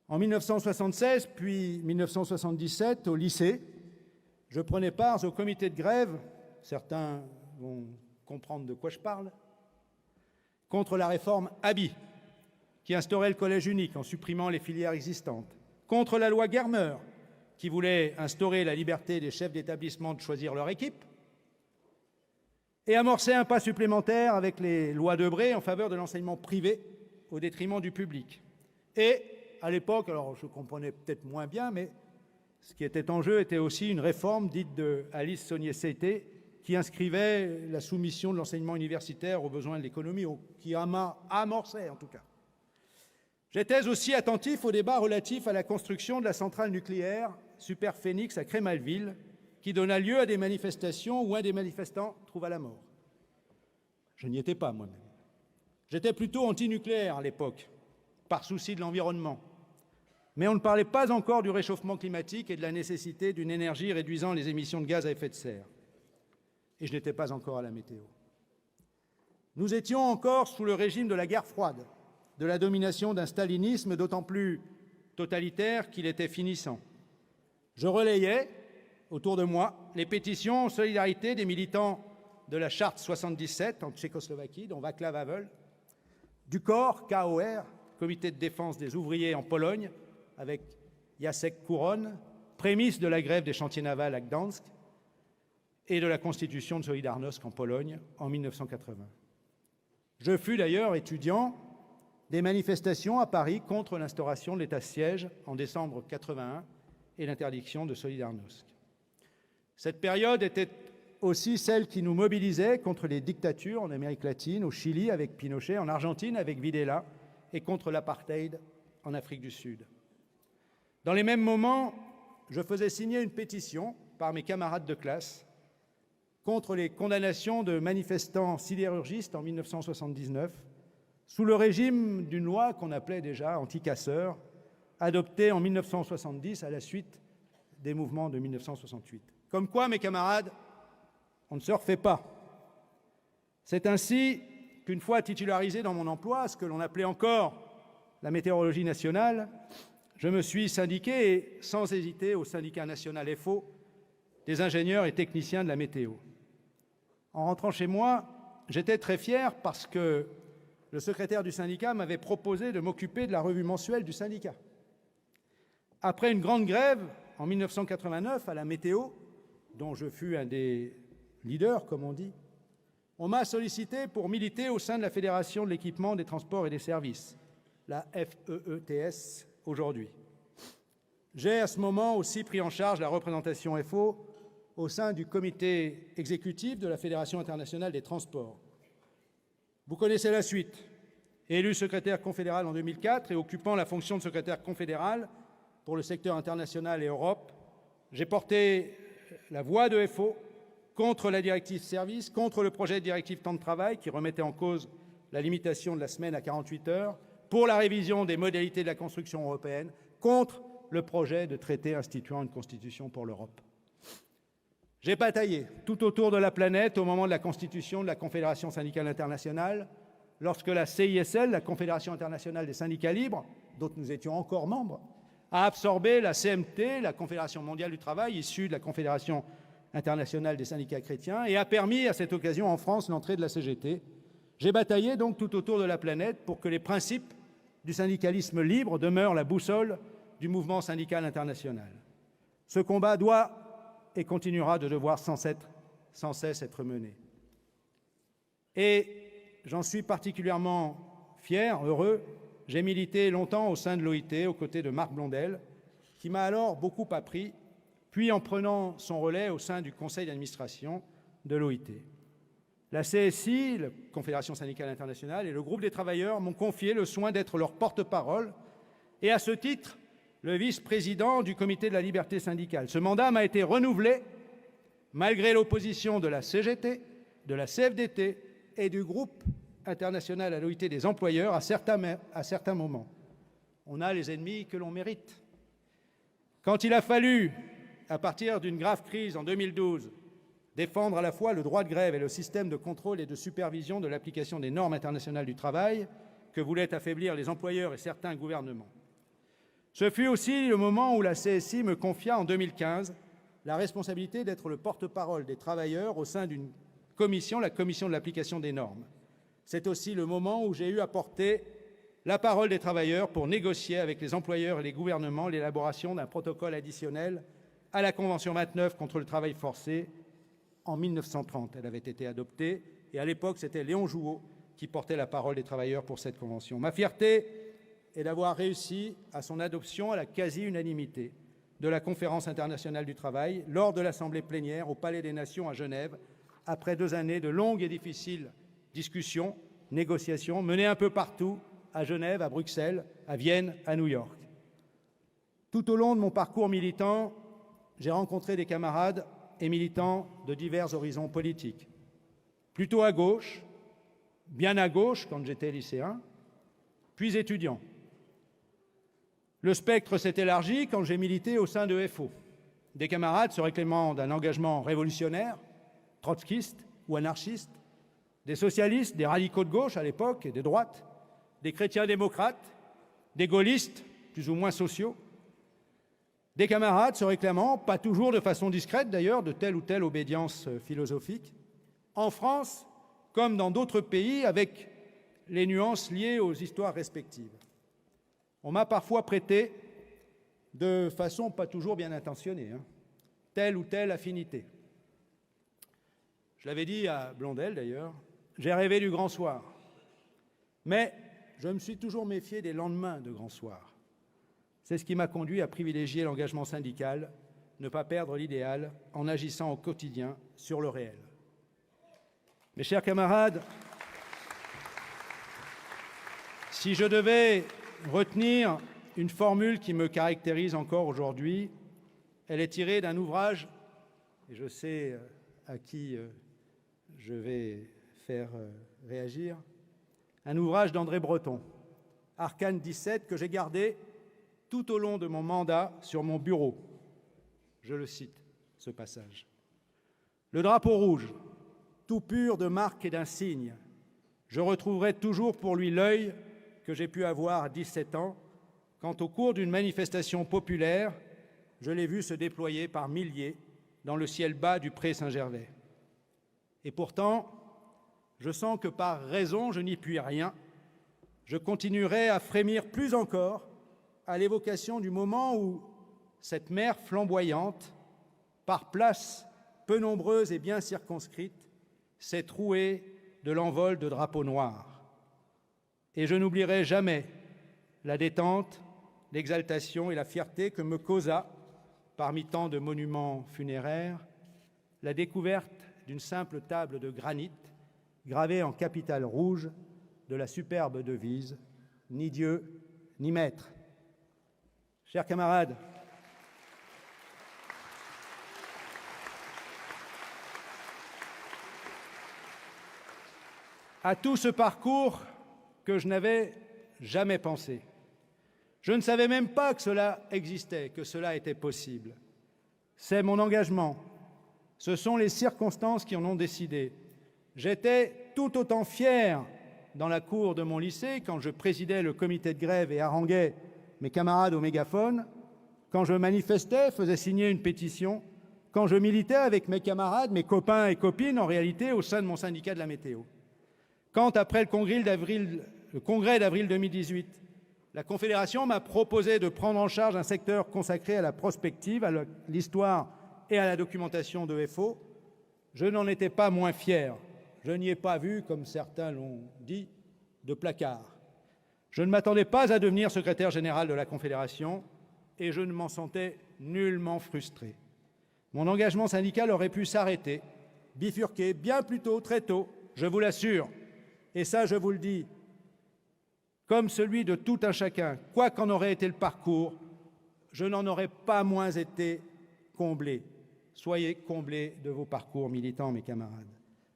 En 1976, puis 1977, au lycée, je prenais part au comité de grève, certains vont comprendre de quoi je parle, contre la réforme Haby, qui instaurait le collège unique en supprimant les filières existantes, contre la loi Germer, qui voulait instaurer la liberté des chefs d'établissement de choisir leur équipe, et amorcer un pas supplémentaire avec les lois Debré en faveur de l'enseignement privé au détriment du public. Et à l'époque, alors je comprenais peut-être moins bien, mais ce qui était en jeu était aussi une réforme dite de Alice Saunier-Sété qui inscrivait la soumission de l'enseignement universitaire aux besoins de l'économie, qui amorçait en tout cas. J'étais aussi attentif au débat relatif à la construction de la centrale nucléaire Superphénix à Crémalville, qui donna lieu à des manifestations où un des manifestants trouva la mort. Je n'y étais pas moi-même. J'étais plutôt anti-nucléaire à l'époque, par souci de l'environnement. Mais on ne parlait pas encore du réchauffement climatique et de la nécessité d'une énergie réduisant les émissions de gaz à effet de serre. Et je n'étais pas encore à la météo. Nous étions encore sous le régime de la guerre froide, de la domination d'un stalinisme d'autant plus totalitaire qu'il était finissant. Je relayais, autour de moi, les pétitions en solidarité des militants de la Charte 77 en Tchécoslovaquie, dont Václav Havel, du KOR, Comité de défense des ouvriers en Pologne, avec Jacek Kuron, prémisse de la grève des chantiers navals à Gdansk, et de la constitution de Solidarność en Pologne en 1980. Je fus d'ailleurs étudiant des manifestations à Paris contre l'instauration de l'état-siège en décembre 1981 et l'interdiction de Solidarność. Cette période était aussi celle qui nous mobilisait contre les dictatures en Amérique latine, au Chili avec Pinochet, en Argentine avec Videla et contre l'apartheid en Afrique du Sud. Dans les mêmes moments, je faisais signer une pétition par mes camarades de classe contre les condamnations de manifestants sidérurgistes en 1979, sous le régime d'une loi qu'on appelait déjà anti-casseurs, adoptée en 1970 à la suite des mouvements de 1968. Comme quoi, mes camarades, on ne se refait pas. C'est ainsi qu'une fois titularisé dans mon emploi, ce que l'on appelait encore la météorologie nationale, je me suis syndiqué, et sans hésiter, au syndicat national FO, des ingénieurs et techniciens de la météo. En rentrant chez moi, j'étais très fier parce que le secrétaire du syndicat m'avait proposé de m'occuper de la revue mensuelle du syndicat. Après une grande grève en 1989 à la météo, dont je fus un des leaders, comme on dit, on m'a sollicité pour militer au sein de la Fédération de l'équipement des transports et des services, la FEETS aujourd'hui. J'ai à ce moment aussi pris en charge la représentation FO au sein du comité exécutif de la Fédération internationale des transports. Vous connaissez la suite. Élu secrétaire confédéral en 2004 et occupant la fonction de secrétaire confédéral pour le secteur international et Europe, j'ai porté la voix de FO contre la directive service, contre le projet de directive temps de travail qui remettait en cause la limitation de la semaine à 48 heures, pour la révision des modalités de la construction européenne, contre le projet de traité instituant une constitution pour l'Europe. J'ai bataillé tout autour de la planète au moment de la constitution de la Confédération syndicale internationale, lorsque la CISL, la Confédération internationale des syndicats libres, dont nous étions encore membres, a absorbé la CMT, la Confédération mondiale du travail, issue de la Confédération internationale des syndicats chrétiens, et a permis à cette occasion en France l'entrée de la CGT. J'ai bataillé donc tout autour de la planète pour que les principes du syndicalisme libre demeurent la boussole du mouvement syndical international. Ce combat doit et continuera de devoir sans cesse être mené. Et j'en suis particulièrement fier, heureux. J'ai milité longtemps au sein de l'OIT, aux côtés de Marc Blondel, qui m'a alors beaucoup appris, puis en prenant son relais au sein du conseil d'administration de l'OIT. La CSI, la Confédération syndicale internationale, et le groupe des travailleurs m'ont confié le soin d'être leur porte-parole et, à ce titre, le vice-président du comité de la liberté syndicale. Ce mandat m'a été renouvelé malgré l'opposition de la CGT, de la CFDT et du groupe international à l'OIT des employeurs à certains moments. On a les ennemis que l'on mérite. Quand il a fallu, à partir d'une grave crise en 2012, défendre à la fois le droit de grève et le système de contrôle et de supervision de l'application des normes internationales du travail que voulaient affaiblir les employeurs et certains gouvernements. Ce fut aussi le moment où la CSI me confia en 2015 la responsabilité d'être le porte-parole des travailleurs au sein d'une commission, la commission de l'application des normes. C'est aussi le moment où j'ai eu à porter la parole des travailleurs pour négocier avec les employeurs et les gouvernements l'élaboration d'un protocole additionnel à la Convention 29 contre le travail forcé. En 1930, elle avait été adoptée, et à l'époque, c'était Léon Jouot qui portait la parole des travailleurs pour cette convention. Ma fierté est d'avoir réussi à son adoption à la quasi-unanimité de la Conférence internationale du travail lors de l'Assemblée plénière au Palais des Nations à Genève, après 2 années de longues et difficiles discussions, négociations, menées un peu partout, à Genève, à Bruxelles, à Vienne, à New York. Tout au long de mon parcours militant, j'ai rencontré des camarades et militants de divers horizons politiques. Plutôt à gauche, bien à gauche quand j'étais lycéen, puis étudiant. Le spectre s'est élargi quand j'ai milité au sein de FO. Des camarades se réclamant d'un engagement révolutionnaire, trotskiste ou anarchiste, des socialistes, des radicaux de gauche à l'époque et de droite, des chrétiens démocrates, des gaullistes plus ou moins sociaux, des camarades se réclamant, pas toujours de façon discrète d'ailleurs, de telle ou telle obédience philosophique, en France comme dans d'autres pays, avec les nuances liées aux histoires respectives. On m'a parfois prêté, de façon pas toujours bien intentionnée, telle ou telle affinité. Je l'avais dit à Blondel d'ailleurs, j'ai rêvé du grand soir, mais je me suis toujours méfié des lendemains de grand soir. C'est ce qui m'a conduit à privilégier l'engagement syndical, ne pas perdre l'idéal en agissant au quotidien sur le réel. Mes chers camarades, si je devais retenir une formule qui me caractérise encore aujourd'hui, elle est tirée d'un ouvrage, et je sais à qui je vais faire réagir, un ouvrage d'André Breton, Arcane 17, que j'ai gardé tout au long de mon mandat sur mon bureau. Je le cite, ce passage. Le drapeau rouge, tout pur de marques et d'insignes, je retrouverai toujours pour lui l'œil que j'ai pu avoir à 17 ans, quand au cours d'une manifestation populaire, je l'ai vu se déployer par milliers dans le ciel bas du pré Saint-Gervais. Et pourtant, je sens que par raison, je n'y puis rien. Je continuerai à frémir plus encore à l'évocation du moment où cette mer flamboyante, par places peu nombreuses et bien circonscrites, s'est trouée de l'envol de drapeaux noirs. Et je n'oublierai jamais la détente, l'exaltation et la fierté que me causa, parmi tant de monuments funéraires, la découverte d'une simple table de granit gravée en capitale rouge de la superbe devise « Ni Dieu, ni maître ». Chers camarades, à tout ce parcours que je n'avais jamais pensé, je ne savais même pas que cela existait, que cela était possible. C'est mon engagement, ce sont les circonstances qui en ont décidé. J'étais tout autant fier dans la cour de mon lycée, quand je présidais le comité de grève et haranguais mes camarades au mégaphone, quand je manifestais, faisais signer une pétition, quand je militais avec mes camarades, mes copains et copines, en réalité, au sein de mon syndicat de la météo. Quand, après le congrès d'avril 2018, la Confédération m'a proposé de prendre en charge un secteur consacré à la prospective, à l'histoire et à la documentation de FO, je n'en étais pas moins fier. Je n'y ai pas vu, comme certains l'ont dit, de placard. Je ne m'attendais pas à devenir secrétaire général de la Confédération, et je ne m'en sentais nullement frustré. Mon engagement syndical aurait pu s'arrêter, bifurquer bien plus tôt, très tôt, je vous l'assure. Et ça, je vous le dis, comme celui de tout un chacun, quoi qu'en aurait été le parcours, je n'en aurais pas moins été comblé. Soyez comblés de vos parcours militants, mes camarades.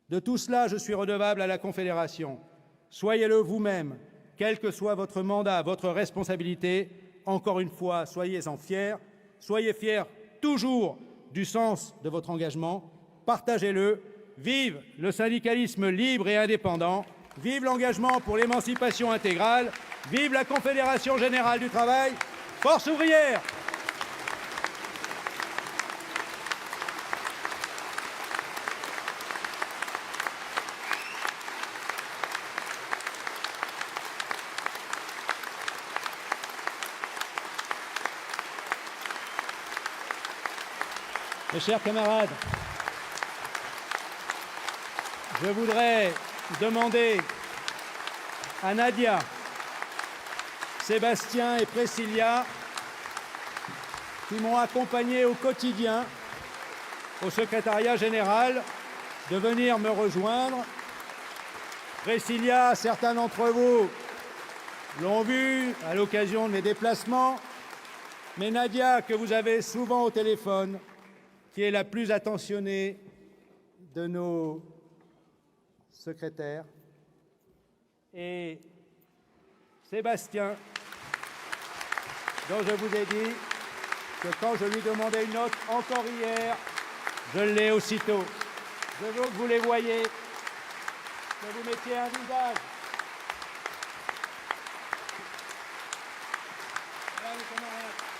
De tout cela, je suis redevable à la Confédération. Soyez-le vous-même, quel que soit votre mandat, votre responsabilité. Encore une fois, soyez-en fiers. Soyez fiers toujours du sens de votre engagement. Partagez-le. Vive le syndicalisme libre et indépendant. Vive l'engagement pour l'émancipation intégrale. Vive la Confédération générale du travail. Force ouvrière! Mes chers camarades, je voudrais demander à Nadia, Sébastien et Priscilla, qui m'ont accompagné au quotidien au secrétariat général, de venir me rejoindre. Priscilla, certains d'entre vous l'ont vu à l'occasion de mes déplacements, mais Nadia, que vous avez souvent au téléphone, qui est la plus attentionnée de nos secrétaires, et Sébastien, dont je vous ai dit que quand je lui demandais une note encore hier, je l'ai aussitôt. Je veux que vous les voyiez, que vous mettiez un visage. Voilà, les camarades.